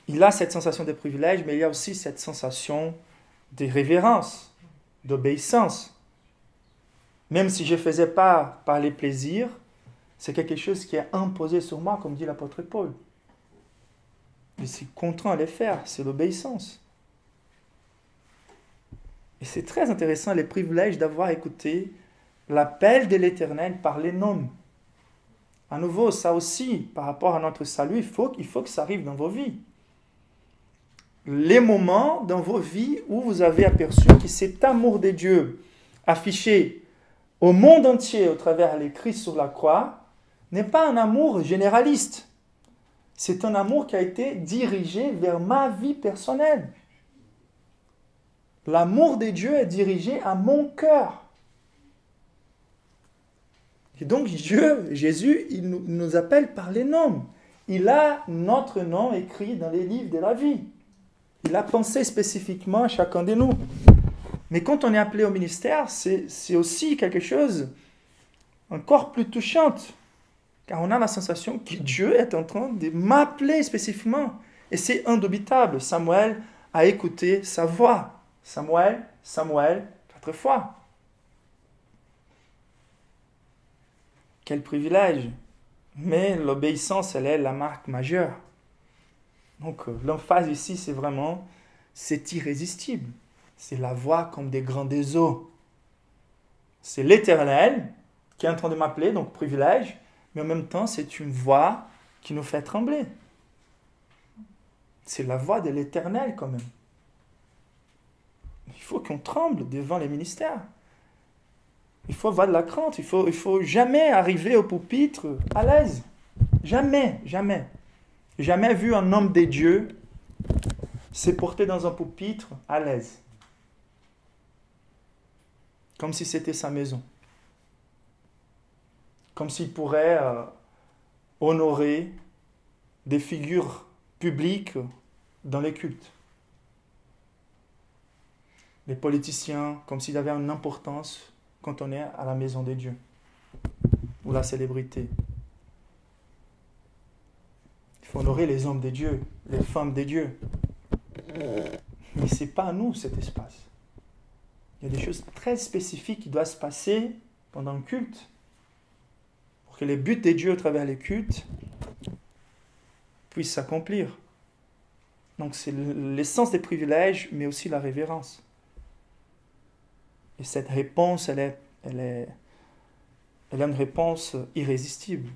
[SPEAKER 1] il a cette sensation de privilège, mais il y a aussi cette sensation de révérence, d'obéissance. Même si je ne faisais pas par les plaisirs, c'est quelque chose qui est imposé sur moi, comme dit l'apôtre Paul. Je suis contraint à les faire, c'est l'obéissance. Et c'est très intéressant, les privilèges d'avoir écouté l'appel de l'Éternel par les noms. À nouveau, ça aussi, par rapport à notre salut, il faut que ça arrive dans vos vies. Les moments dans vos vies où vous avez aperçu que cet amour de Dieu affiché au monde entier au travers de Christ sur la croix n'est pas un amour généraliste. C'est un amour qui a été dirigé vers ma vie personnelle. L'amour de Dieu est dirigé à mon cœur. Et donc Jésus, il nous appelle par les noms. Il a notre nom écrit dans les livres de la vie. Il a pensé spécifiquement à chacun de nous. Mais quand on est appelé au ministère, c'est aussi quelque chose encore plus touchant. Car on a la sensation que Dieu est en train de m'appeler spécifiquement. Et c'est indubitable. Samuel a écouté sa voix. Samuel, Samuel, 4 fois. Quel privilège. Mais l'obéissance, elle est la marque majeure. Donc l'emphase ici, c'est vraiment, c'est irrésistible. C'est la voix comme des grands des eaux. C'est l'Éternel qui est en train de m'appeler, donc privilège, mais en même temps, c'est une voix qui nous fait trembler. C'est la voix de l'Éternel quand même. Il faut qu'on tremble devant les ministères. Il faut avoir de la crainte. Il faut jamais arriver au pupitre à l'aise. Jamais, jamais. Jamais vu un homme de Dieu se porter dans un pupitre à l'aise. Comme si c'était sa maison. Comme s'il pourrait honorer des figures publiques dans les cultes. Les politiciens, comme s'ils avaient une importance quand on est à la maison de Dieu. Ou la célébrité. Il faut honorer les hommes de Dieu, les femmes de Dieu. Mais ce n'est pas à nous cet espace. Il y a des choses très spécifiques qui doivent se passer pendant le culte pour que les buts de Dieu à travers les cultes puissent s'accomplir. Donc c'est l'essence des privilèges, mais aussi la révérence. Et cette réponse, elle est une réponse irrésistible.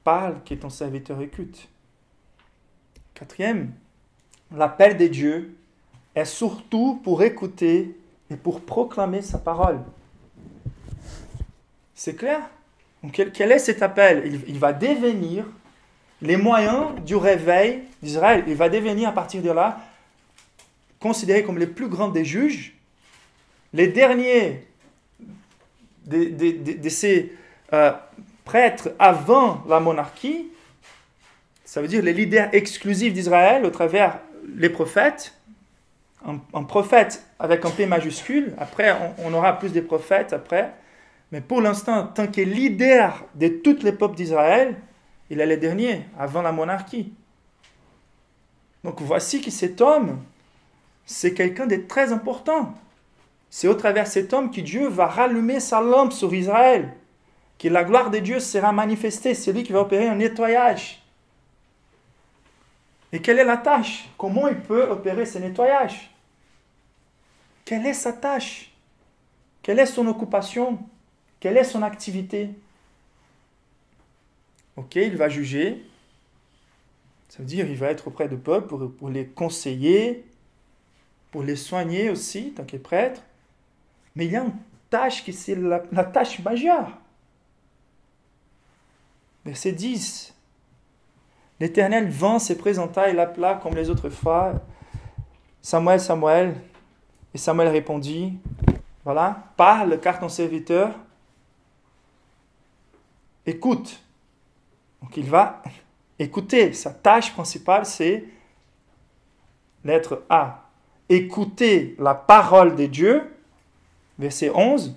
[SPEAKER 1] Parle que ton serviteur écoute. 4e, l'appel de Dieu est surtout pour écouter et pour proclamer sa parole. C'est clair? Donc, quel est cet appel? Il va devenir les moyens du réveil d'Israël. Il va devenir à partir de là considéré comme les plus grands des juges, les derniers de ces prêtres avant la monarchie, ça veut dire les leaders exclusifs d'Israël au travers les prophètes, un prophète avec un P majuscule, après on aura plus de prophètes après, mais pour l'instant, tant que leader de tous les peuples d'Israël, il est le dernier, avant la monarchie. Donc voici que cet homme, c'est quelqu'un de très important. C'est au travers de cet homme que Dieu va rallumer sa lampe sur Israël, que la gloire de Dieu sera manifestée, c'est lui qui va opérer un nettoyage. Et quelle est la tâche? Comment il peut opérer ce nettoyage? Quelle est sa tâche? Quelle est son occupation? Quelle est son activité? Ok, il va juger. Ça veut dire qu'il va être auprès du peuple pour les conseiller, pour les soigner aussi, tant qu'il est prêtre. Mais il y a une tâche qui c'est la tâche majeure. Verset 10. L'Éternel vint, se présenta et l'appela comme les autres fois. Samuel, Samuel. Et Samuel répondit, voilà, parle car ton serviteur écoute. Donc il va écouter. Sa tâche principale, c'est lettre A. Écouter la parole de Dieu. Verset 11.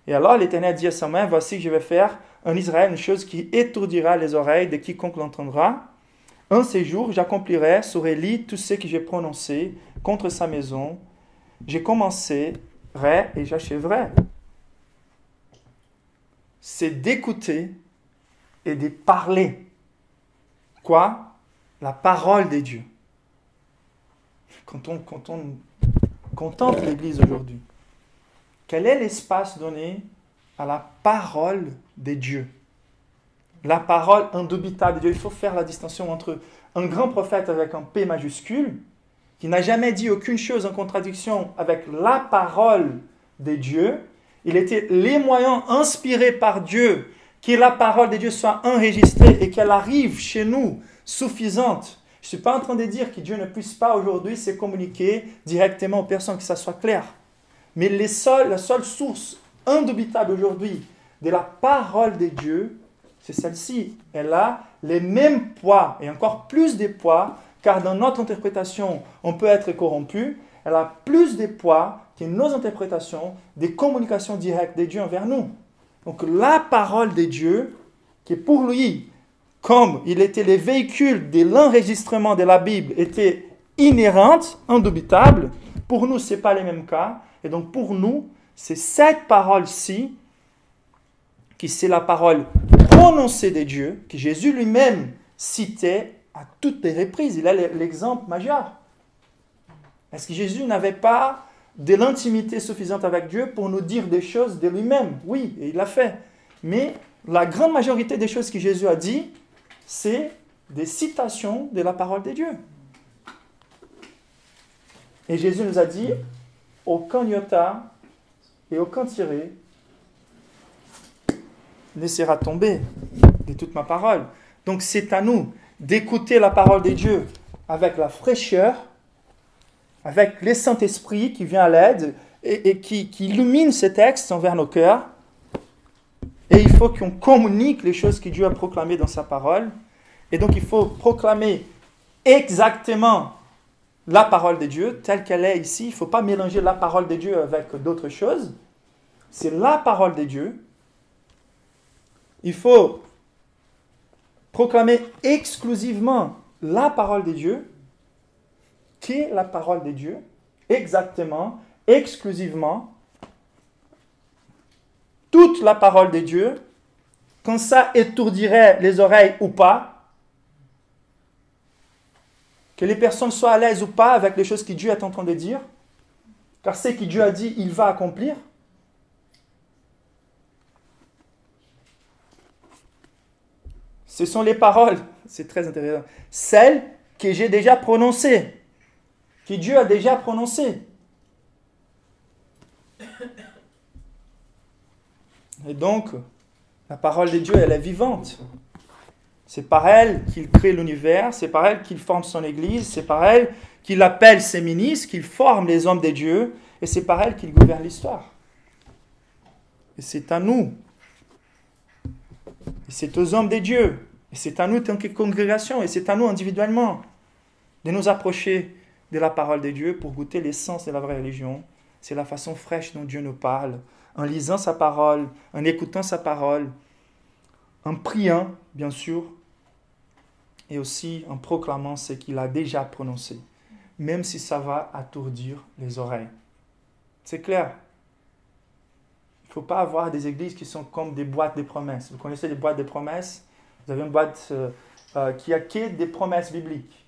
[SPEAKER 1] Et alors l'Éternel dit à Samuel, voici que je vais faire en Israël une chose qui étourdira les oreilles de quiconque l'entendra. Un séjour, j'accomplirai sur Élie tout ce que j'ai prononcé contre sa maison. Je commencerai et j'achèverai. C'est d'écouter et de parler. Quoi? La parole de Dieu. Quand on contemple l'Église aujourd'hui, quel est l'espace donné à la parole de Dieu? La parole indubitable de Dieu. Il faut faire la distinction entre un grand prophète avec un P majuscule, qui n'a jamais dit aucune chose en contradiction avec la parole de Dieu. Il était les moyens inspirés par Dieu, que la parole de Dieu soit enregistrée et qu'elle arrive chez nous suffisante. Je ne suis pas en train de dire que Dieu ne puisse pas aujourd'hui se communiquer directement aux personnes, que ça soit clair. Mais la seule source indubitable aujourd'hui de la parole de Dieu, c'est celle-ci. Elle a les mêmes poids et encore plus de poids, car dans notre interprétation, on peut être corrompu. Elle a plus de poids que nos interprétations des communications directes de Dieu envers nous. Donc la parole de Dieu, qui pour lui, comme il était le véhicule de l'enregistrement de la Bible, était inhérente, indubitable. Pour nous, ce n'est pas le même cas. Et donc pour nous, c'est cette parole-ci, qui c'est la parole prononcée de Dieu, que Jésus lui-même citait à toutes les reprises. Il a l'exemple majeur. Est-ce que Jésus n'avait pas de l'intimité suffisante avec Dieu pour nous dire des choses de lui-même? Oui, et il l'a fait. Mais la grande majorité des choses que Jésus a dit, c'est des citations de la parole de Dieu. Et Jésus nous a dit, aucun iota et aucun tiré ne sera tombé de toute ma parole. Donc c'est à nous d'écouter la parole de Dieu avec la fraîcheur, avec le Saint-Esprit qui vient à l'aide et qui illumine ces textes envers nos cœurs. Et il faut qu'on communique les choses que Dieu a proclamées dans sa parole. Et donc il faut proclamer exactement la parole de Dieu telle qu'elle est ici. Il ne faut pas mélanger la parole de Dieu avec d'autres choses. C'est la parole de Dieu. Il faut proclamer exclusivement la parole de Dieu, qui est la parole de Dieu, exactement, exclusivement, toute la parole de Dieu, quand ça étourdirait les oreilles ou pas, que les personnes soient à l'aise ou pas avec les choses que Dieu est en train de dire, car ce que Dieu a dit, il va accomplir. Ce sont les paroles, c'est très intéressant, celles que j'ai déjà prononcées, que Dieu a déjà prononcées. Et donc, La parole de Dieu, elle est vivante. C'est par elle qu'il crée l'univers, c'est par elle qu'il forme son Église, c'est par elle qu'il appelle ses ministres, qu'il forme les hommes de Dieu, et c'est par elle qu'il gouverne l'histoire. Et c'est à nous, et c'est aux hommes de Dieu, et c'est à nous en tant que congrégation, et c'est à nous individuellement de nous approcher de la parole de Dieu pour goûter l'essence de la vraie religion. C'est la façon fraîche dont Dieu nous parle, en lisant sa parole, en écoutant sa parole, en priant, bien sûr, et aussi en proclamant ce qu'il a déjà prononcé, même si ça va attourdir les oreilles. C'est clair. Il ne faut pas avoir des églises qui sont comme des boîtes de promesses. Vous connaissez les boîtes de promesses? Vous avez une boîte qui a que des promesses bibliques.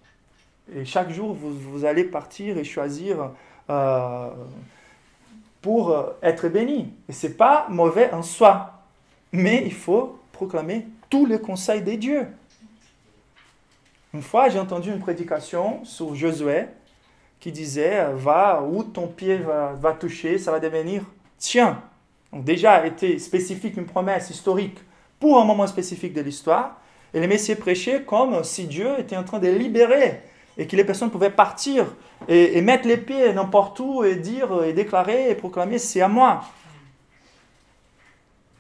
[SPEAKER 1] Et chaque jour, vous allez partir et choisir pour être béni. Et ce n'est pas mauvais en soi, mais il faut proclamer tous les conseils de Dieu. Une fois, j'ai entendu une prédication sur Josué qui disait « Va où ton pied va toucher, ça va devenir tien ». Donc déjà était spécifique, une promesse historique pour un moment spécifique de l'histoire. Et les messieurs prêchaient comme si Dieu était en train de libérer et que les personnes pouvaient partir et mettre les pieds n'importe où et dire et déclarer et proclamer « c'est à moi ».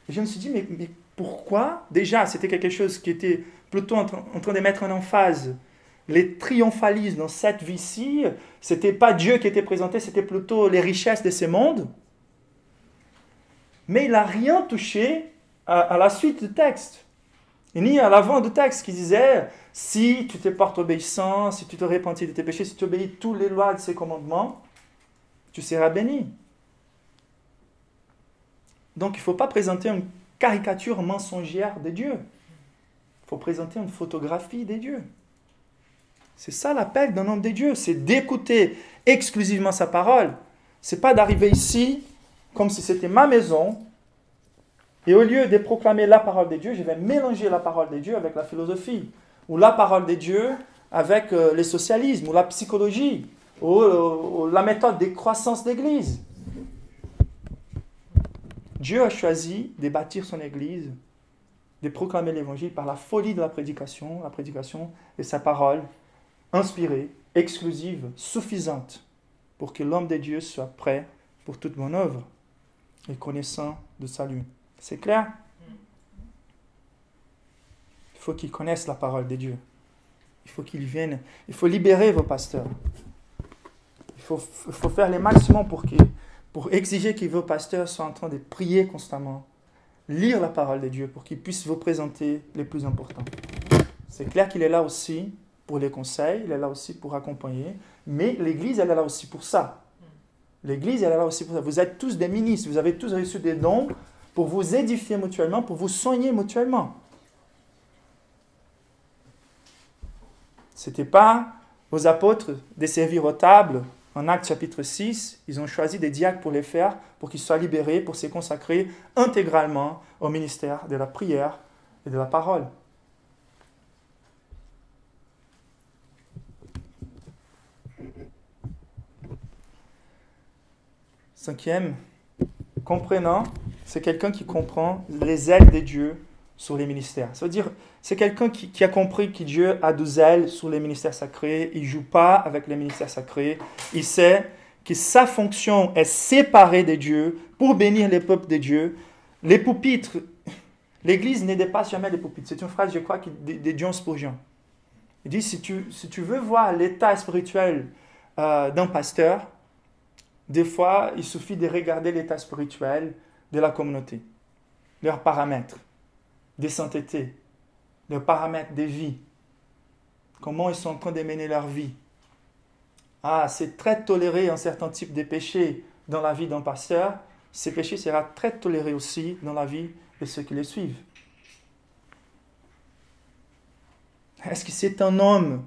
[SPEAKER 1] Et je me suis dit, mais pourquoi? Déjà, c'était quelque chose qui était plutôt en train de mettre en emphase les triomphalismes dans cette vie-ci. Ce n'était pas Dieu qui était présenté, c'était plutôt les richesses de ce monde. Mais il n'a rien touché à la suite du texte, ni à l'avant du texte qui disait, si tu te portes obéissant, si tu te repentis de tes péchés, si tu obéis toutes les lois de ses commandements, tu seras béni. Donc, il ne faut pas présenter une caricature mensongère de Dieu. Il faut présenter une photographie de Dieu. C'est ça l'appel d'un homme de Dieu, c'est d'écouter exclusivement sa parole. Ce n'est pas d'arriver ici comme si c'était ma maison, et au lieu de proclamer la parole de Dieu, je vais mélanger la parole de Dieu avec la philosophie, ou la parole de Dieu avec le socialisme, ou la psychologie, ou la méthode de croissance d'église. Dieu a choisi de bâtir son Église, de proclamer l'Évangile par la folie de la prédication de sa parole, inspirée, exclusive, suffisante, pour que l'homme de Dieu soit prêt pour toute bonne œuvre et connaissant de salut. C'est clair? Il faut qu'ils connaissent la parole de Dieu. Il faut qu'ils viennent. Il faut libérer vos pasteurs. Il faut faire le maximum pour exiger que vos pasteurs soient en train de prier constamment, lire la parole de Dieu pour qu'ils puissent vous présenter les plus importants. C'est clair qu'il est là aussi pour les conseils, il est là aussi pour accompagner, mais l'Église, elle est là aussi pour ça. L'Église, elle est là aussi pour ça. Vous êtes tous des ministres, vous avez tous reçu des dons pour vous édifier mutuellement, pour vous soigner mutuellement. Ce n'était pas aux apôtres de servir aux tables. En Actes chapitre 6, ils ont choisi des diacres pour les faire, pour qu'ils soient libérés, pour se consacrer intégralement au ministère de la prière et de la parole. Cinquième, comprenant, c'est quelqu'un qui comprend les ailes de Dieu sur les ministères. Ça veut dire, c'est quelqu'un qui a compris que Dieu a des ailes sur les ministères sacrés. Il ne joue pas avec les ministères sacrés. Il sait que sa fonction est séparée de Dieu pour bénir les peuples de Dieu. Les pupitres, l'Église ne dépasse jamais les pupitres. C'est une phrase, je crois, de John Spurgeon. Il dit, si tu veux voir l'état spirituel d'un pasteur, des fois, il suffit de regarder l'état spirituel de la communauté, leurs paramètres de sainteté, leurs paramètres de vie, comment ils sont en train de mener leur vie. Ah, c'est très toléré un certain type de péché dans la vie d'un pasteur, ces péchés seront très tolérés aussi dans la vie de ceux qui les suivent. Est-ce que c'est un homme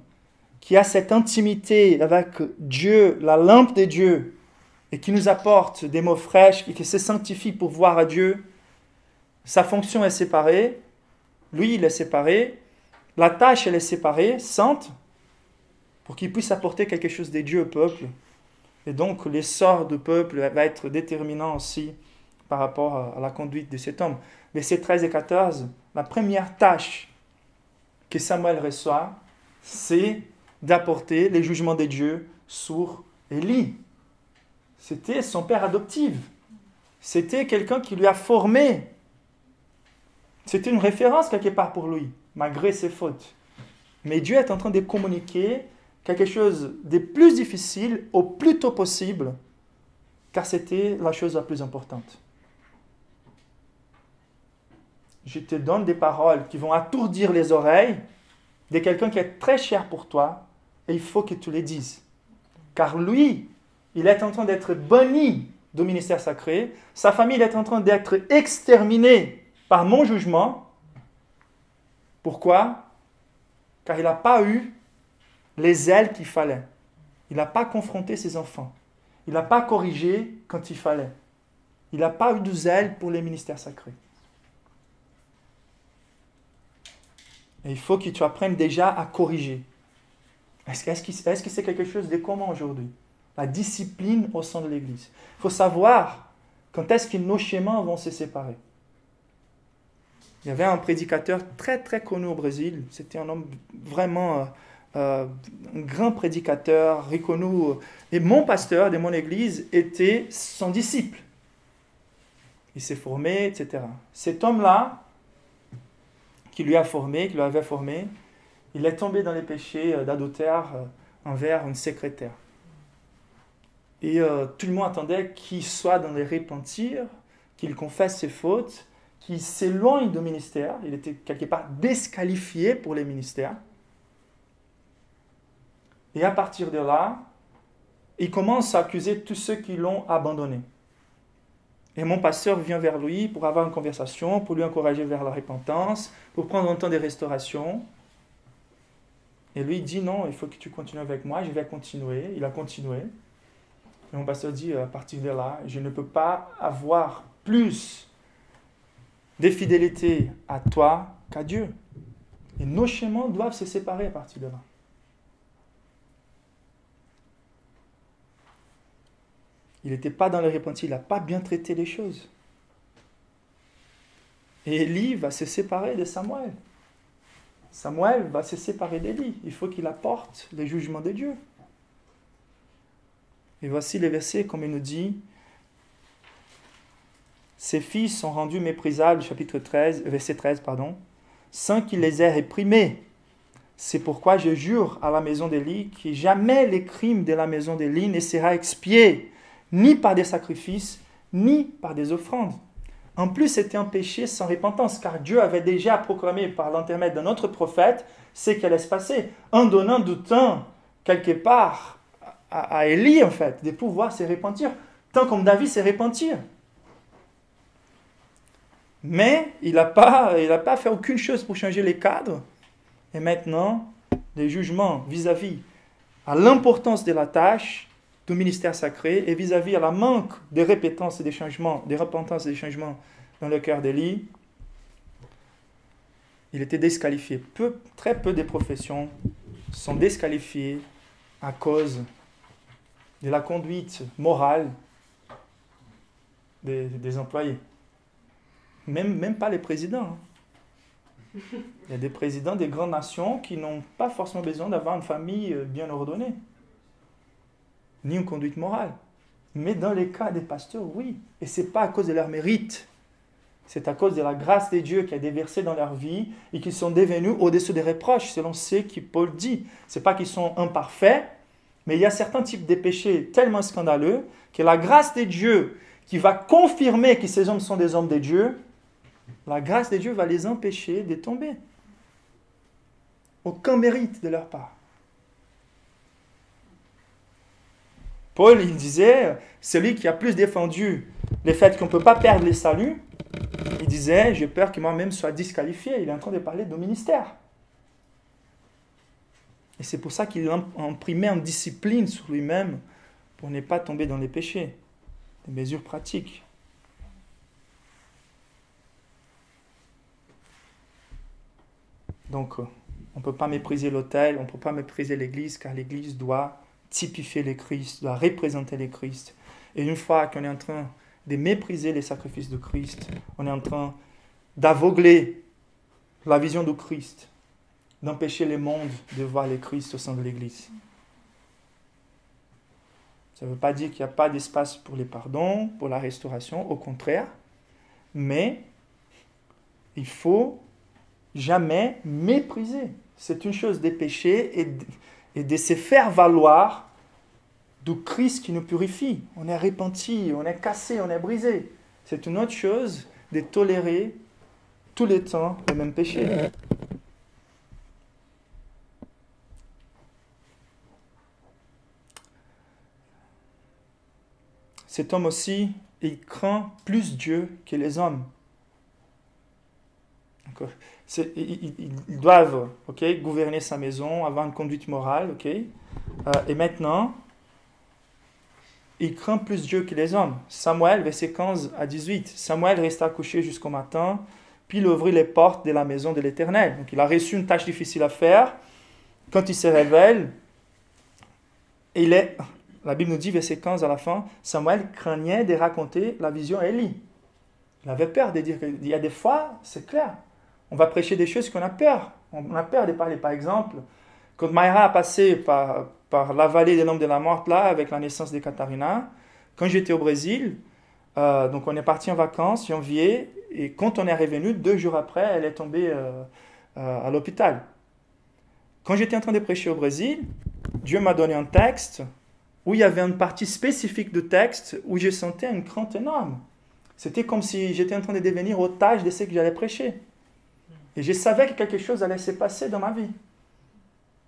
[SPEAKER 1] qui a cette intimité avec Dieu, la lampe de Dieu, et qui nous apporte des mots fraîches, et qui se sanctifie pour voir à Dieu? Sa fonction est séparée, lui il est séparé, la tâche elle est séparée, sainte, pour qu'il puisse apporter quelque chose de Dieu au peuple. Et donc l'essor du peuple va être déterminant aussi par rapport à la conduite de cet homme. versets 13 et 14, la première tâche que Samuel reçoit, c'est d'apporter les jugements de Dieu sur Élie. C'était son père adoptif. C'était quelqu'un qui lui a formé. C'était une référence quelque part pour lui, malgré ses fautes. Mais Dieu est en train de communiquer quelque chose de plus difficile au plus tôt possible, car c'était la chose la plus importante. Je te donne des paroles qui vont attourdir les oreilles de quelqu'un qui est très cher pour toi, et il faut que tu les dises. Car lui, il est en train d'être banni du ministère sacré, sa famille est en train d'être exterminée par mon jugement. Pourquoi? Car il n'a pas eu les ailes qu'il fallait. Il n'a pas confronté ses enfants. Il n'a pas corrigé quand il fallait. Il n'a pas eu de zèle pour les ministères sacrés. Et il faut que tu apprennes déjà à corriger. Est-ce que c'est quelque chose de commun aujourd'hui? La discipline au sein de l'Église. Il faut savoir quand est-ce que nos chemins vont se séparer. Il y avait un prédicateur très très connu au Brésil. C'était un homme vraiment un grand prédicateur, reconnu. Et mon pasteur de mon église était son disciple. Il s'est formé, etc. Cet homme-là, qui lui avait formé, il est tombé dans les péchés d'adultère envers une secrétaire. Et tout le monde attendait qu'il soit dans les repentir, qu'il confesse ses fautes, qu'il s'éloigne du ministère. Il était quelque part disqualifié pour les ministères. Et à partir de là, il commence à accuser tous ceux qui l'ont abandonné. Et mon pasteur vient vers lui pour avoir une conversation, pour lui encourager vers la repentance, pour prendre un temps de restauration. Et lui dit non, il faut que tu continues avec moi, je vais continuer. Il a continué. Et mon pasteur dit à partir de là, je ne peux pas avoir plus de fidélité à toi qu'à Dieu. Et nos chemins doivent se séparer à partir de là. Il n'était pas dans le repentir, il n'a pas bien traité les choses. Et Élie va se séparer de Samuel. Samuel va se séparer d'Élie. Il faut qu'il apporte les jugements de Dieu. Et voici les versets comme il nous dit. Ses fils sont rendus méprisables, chapitre 13, verset 13, sans qu'il les ait réprimés. C'est pourquoi je jure à la maison d'Élie que jamais les crimes de la maison d'Élie ne sera expiés, ni par des sacrifices, ni par des offrandes. En plus, c'était un péché sans repentance, car Dieu avait déjà proclamé par l'intermédiaire d'un autre prophète ce qui allait se passer, en donnant du temps, quelque part, à Élie, en fait, de pouvoir se repentir, tant comme David s'est repentir. Mais il n'a pas fait aucune chose pour changer les cadres. Et maintenant, les jugements vis-à-vis à l'importance de la tâche du ministère sacré et vis-à-vis à la manque de répétence et des changements, de repentance et des changements dans le cœur d'Élie, il était disqualifié. Très peu de professions sont disqualifiées à cause de la conduite morale des employés. Même pas les présidents. Il y a des présidents des grandes nations qui n'ont pas forcément besoin d'avoir une famille bien ordonnée, ni une conduite morale. Mais dans les cas des pasteurs, oui. Et ce n'est pas à cause de leur mérite. C'est à cause de la grâce de Dieu qui a déversé dans leur vie et qu'ils sont devenus au-dessus des reproches, selon ce que Paul dit. Ce n'est pas qu'ils sont imparfaits, mais il y a certains types de péchés tellement scandaleux que la grâce de Dieu qui va confirmer que ces hommes sont des hommes de Dieu, la grâce de Dieu va les empêcher de tomber. Aucun mérite de leur part. Paul, il disait, celui qui a plus défendu le fait qu'on ne peut pas perdre le salut, il disait, j'ai peur que moi-même soit disqualifié. Il est en train de parler de ministère. Et c'est pour ça qu'il a imprimé une discipline sur lui-même pour ne pas tomber dans les péchés. Des mesures pratiques. Donc, on ne peut pas mépriser l'autel, on ne peut pas mépriser l'Église, car l'Église doit typifier les Christ, doit représenter les Christ. Et une fois qu'on est en train de mépriser les sacrifices de Christ, on est en train d'aveugler la vision du Christ, d'empêcher le monde de voir le Christ au sein de l'Église. Ça ne veut pas dire qu'il n'y a pas d'espace pour les pardons, pour la restauration, au contraire, mais il faut jamais mépriser. C'est une chose des péchés et de se faire valoir du Christ qui nous purifie. On est repenti, on est cassé, on est brisé. C'est une autre chose de tolérer tout le temps le même péché. Cet homme aussi, il craint plus Dieu que les hommes. Ils doivent gouverner sa maison, avoir une conduite morale. Et maintenant, il craint plus Dieu que les hommes. Samuel, verset 15 à 18. Samuel resta couché jusqu'au matin, puis il ouvrit les portes de la maison de l'Éternel. Donc il a reçu une tâche difficile à faire. Quand il se révèle, la Bible nous dit, verset 15 à la fin, Samuel craignait de raconter la vision à Élie. Il avait peur de dire qu'il y a des fois, c'est clair, on va prêcher des choses qu'on a peur. On a peur de parler. Par exemple, quand Mayra a passé par la vallée des l'homme de la mort, là, avec la naissance de Katharina, quand j'étais au Brésil, donc on est parti en vacances, janvier, et quand on est revenu, 2 jours après, elle est tombée à l'hôpital. Quand j'étais en train de prêcher au Brésil, Dieu m'a donné un texte où il y avait une partie spécifique du texte où je sentais une crainte énorme. C'était comme si j'étais en train de devenir otage de ce que j'allais prêcher. Et je savais que quelque chose allait se passer dans ma vie.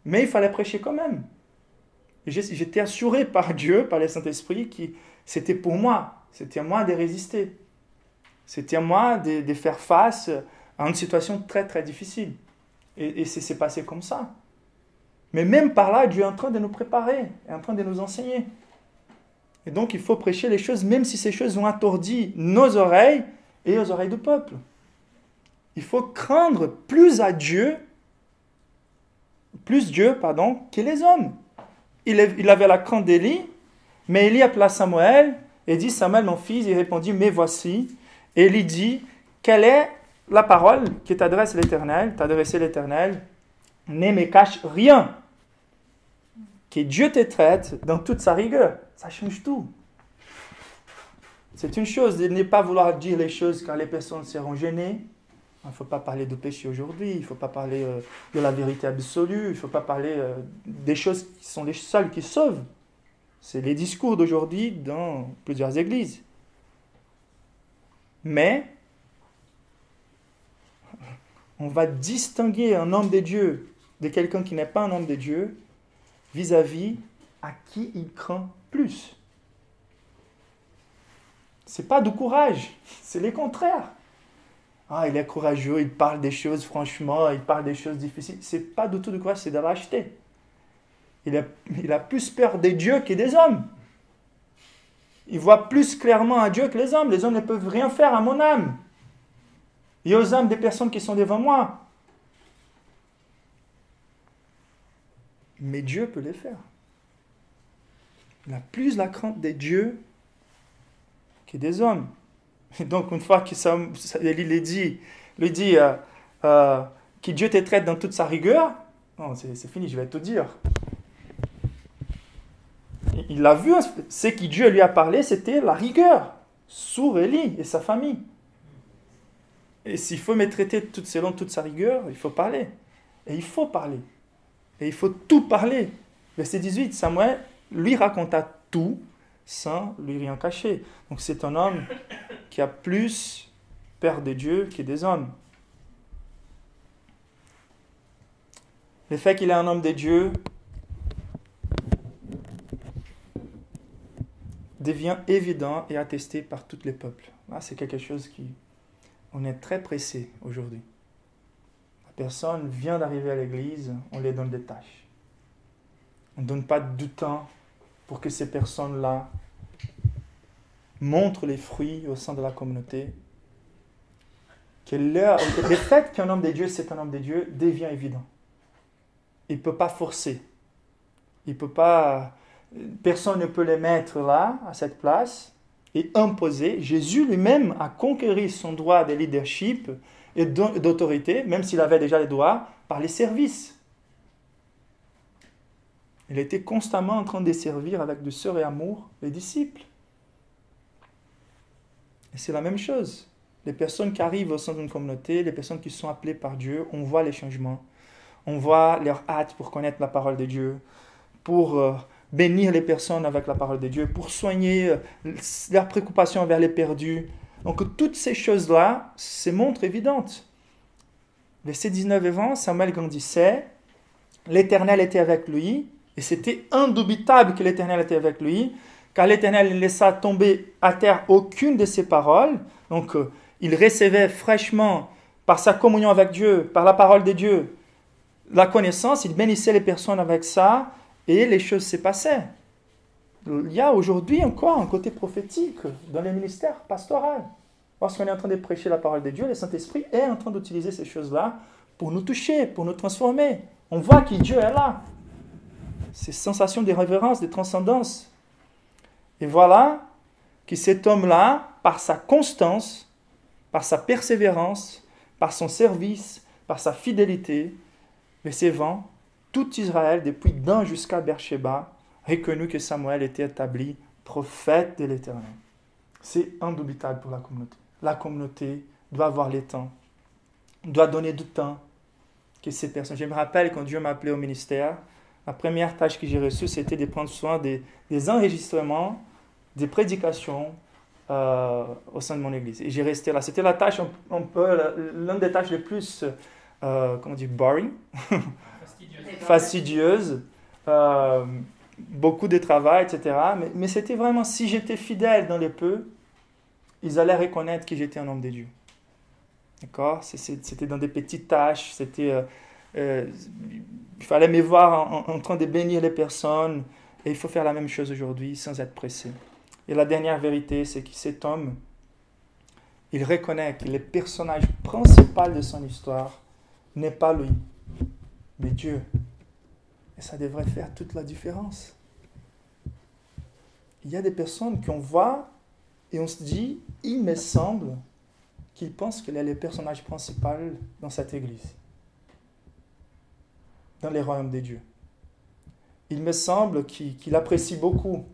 [SPEAKER 1] Mais il fallait prêcher quand même. Et j'étais assuré par Dieu, par le Saint-Esprit, que c'était pour moi. C'était à moi de résister. C'était à moi de faire face à une situation très très difficile. Et c'est passé comme ça. Mais même par là, Dieu est en train de nous préparer, est en train de nous enseigner. Et donc il faut prêcher les choses, même si ces choses ont entourdi nos oreilles et aux oreilles du peuple. Il faut craindre plus Dieu que les hommes. Il avait la crainte d'Élie, mais Élie appela Samuel et dit, Samuel, mon fils, il répondit, mais voici. Et Élie dit, quelle est la parole que t'adresse l'Éternel, t'adressait l'Éternel, ne me cache rien. Que Dieu te traite dans toute sa rigueur. Ça change tout. C'est une chose de ne pas vouloir dire les choses quand les personnes seront gênées. Il ne faut pas parler de péché aujourd'hui, il ne faut pas parler de la vérité absolue, il ne faut pas parler des choses qui sont les seules qui sauvent. C'est les discours d'aujourd'hui dans plusieurs églises. Mais on va distinguer un homme de Dieu de quelqu'un qui n'est pas un homme de Dieu vis-à-vis à qui il craint plus. Ce n'est pas du courage, c'est le contraire. Ah, il est courageux, il parle des choses franchement, il parle des choses difficiles. Ce n'est pas du tout du courage, c'est de la lâcheté. Il a plus peur des dieux que des hommes. Il voit plus clairement à Dieu que les hommes. Les hommes ne peuvent rien faire à mon âme. Et aux âmes des personnes qui sont devant moi. Mais Dieu peut les faire. Il a plus la crainte des dieux que des hommes. Et donc, une fois que Élie lui dit que Dieu te traite dans toute sa rigueur, non, c'est fini, je vais te dire. Il a vu, ce que Dieu lui a parlé, c'était la rigueur sur Élie et sa famille. Et s'il faut me traiter selon toute sa rigueur, il faut parler. Et il faut parler. Et il faut tout parler. Verset 18, Samuel lui raconta tout sans lui rien cacher. Donc c'est un homme qui a plus peur de Dieu que des hommes. Le fait qu'il est un homme de Dieu devient évident et attesté par tous les peuples. Là, c'est quelque chose on est très pressé aujourd'hui. La personne vient d'arriver à l'église, on lui donne des tâches. On ne donne pas du temps pour que ces personnes-là montrent les fruits au sein de la communauté. Que le fait qu'un homme de Dieu, c'est un homme de Dieu, devient évident. Il ne peut pas forcer. Il peut pas... Personne ne peut les mettre là, à cette place, et imposer. Jésus lui-même a conquéri son droit de leadership et d'autorité, même s'il avait déjà les droits, par les services. Il était constamment en train de servir avec douceur et amour les disciples. Et c'est la même chose. Les personnes qui arrivent au sein d'une communauté, les personnes qui sont appelées par Dieu, on voit les changements. On voit leur hâte pour connaître la parole de Dieu, pour bénir les personnes avec la parole de Dieu, pour soigner leurs préoccupations envers les perdus. Donc toutes ces choses-là se montrent évidentes. Verset 19 et 20, Samuel grandissait, l'Éternel était avec lui, et c'était indubitable que l'Éternel était avec lui, car l'Éternel ne laissa tomber à terre aucune de ses paroles. Donc il recevait fraîchement, par sa communion avec Dieu, par la parole de Dieu, la connaissance, il bénissait les personnes avec ça, et les choses se passaient. Il y a aujourd'hui encore un côté prophétique dans les ministères pastoraux. Lorsqu'on est en train de prêcher la parole de Dieu, le Saint-Esprit est en train d'utiliser ces choses-là pour nous toucher, pour nous transformer. On voit que Dieu est là. Ces sensations de révérence, de transcendance. Et voilà que cet homme-là, par sa constance, par sa persévérance, par son service, par sa fidélité, verset 20, tout Israël, depuis Dan jusqu'à Beersheba, reconnut que Samuel était établi prophète de l'Éternel. C'est indubitable pour la communauté. La communauté doit avoir les temps, doit donner du temps que ces personnes. Je me rappelle quand Dieu m'a appelé au ministère, la première tâche que j'ai reçue, c'était de prendre soin des enregistrements, des prédications au sein de mon église. Et j'ai resté là. C'était la tâche, l'une des tâches les plus, boring, fastidieuse, beaucoup de travail, etc. Mais c'était vraiment, si j'étais fidèle dans les peu, ils allaient reconnaître que j'étais un homme de Dieu. D'accord? C'était dans des petites tâches, il fallait me voir en train de bénir les personnes, et il faut faire la même chose aujourd'hui sans être pressé. Et la dernière vérité, c'est que cet homme, il reconnaît que le personnage principal de son histoire n'est pas lui, mais Dieu. Et ça devrait faire toute la différence. Il y a des personnes qu'on voit et on se dit, il me semble qu'il pense qu'il est le personnage principal dans cette église, dans les royaumes de Dieu. Il me semble qu'il apprécie beaucoup.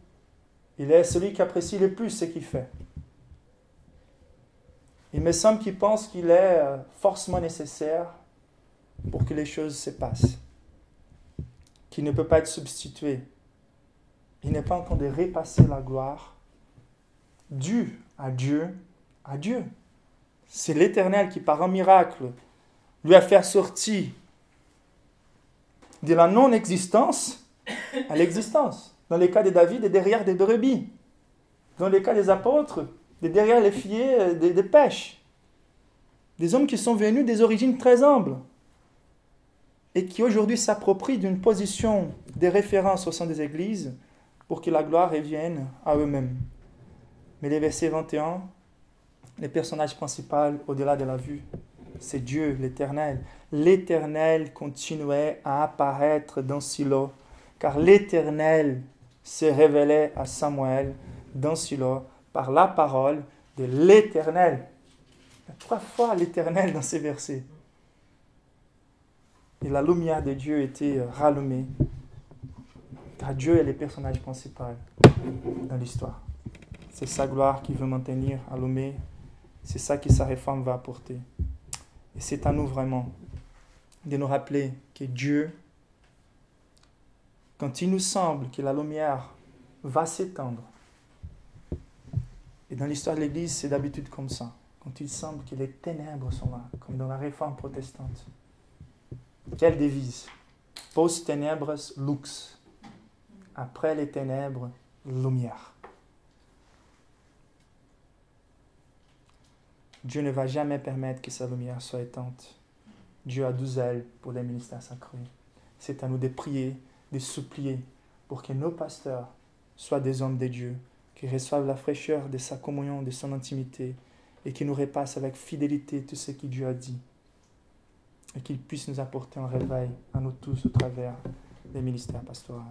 [SPEAKER 1] Il est celui qui apprécie le plus ce qu'il fait. Il me semble qu'il pense qu'il est forcément nécessaire pour que les choses se passent. Qu'il ne peut pas être substitué. Il n'est pas en train de repasser la gloire due à Dieu, à Dieu. C'est l'Éternel qui, par un miracle, lui a fait sortir de la non-existence à l'existence. Dans le cas de David, de derrière des brebis. Dans le cas des apôtres, de derrière les filets des pêches. Des hommes qui sont venus des origines très humbles et qui aujourd'hui s'approprient d'une position de référence au sein des églises pour que la gloire revienne à eux-mêmes. Mais les versets 21, le personnage principal au-delà de la vue, c'est Dieu, l'Éternel. L'Éternel continuait à apparaître dans Silo, car l'Éternel se révélait à Samuel dans Silo par la parole de l'Éternel. Il y a 3 fois l'Éternel dans ces versets. Et la lumière de Dieu était rallumée, car Dieu est le personnage principal dans l'histoire. C'est sa gloire qui veut maintenir allumée. C'est ça que sa réforme va apporter. Et c'est à nous vraiment de nous rappeler que Dieu, quand il nous semble que la lumière va s'étendre, et dans l'histoire de l'Église, c'est d'habitude comme ça, quand il semble que les ténèbres sont là, comme dans la réforme protestante. Quelle devise? Post tenebras lux. Après les ténèbres, lumière. Dieu ne va jamais permettre que sa lumière soit éteinte. Dieu a 12 ailes pour les ministères sacrés. C'est à nous de prier, de supplier pour que nos pasteurs soient des hommes de Dieu, qui reçoivent la fraîcheur de sa communion, de son intimité, et qui nous repassent avec fidélité tout ce que Dieu a dit, et qu'il puisse nous apporter un réveil à nous tous au travers des ministères pastoraux.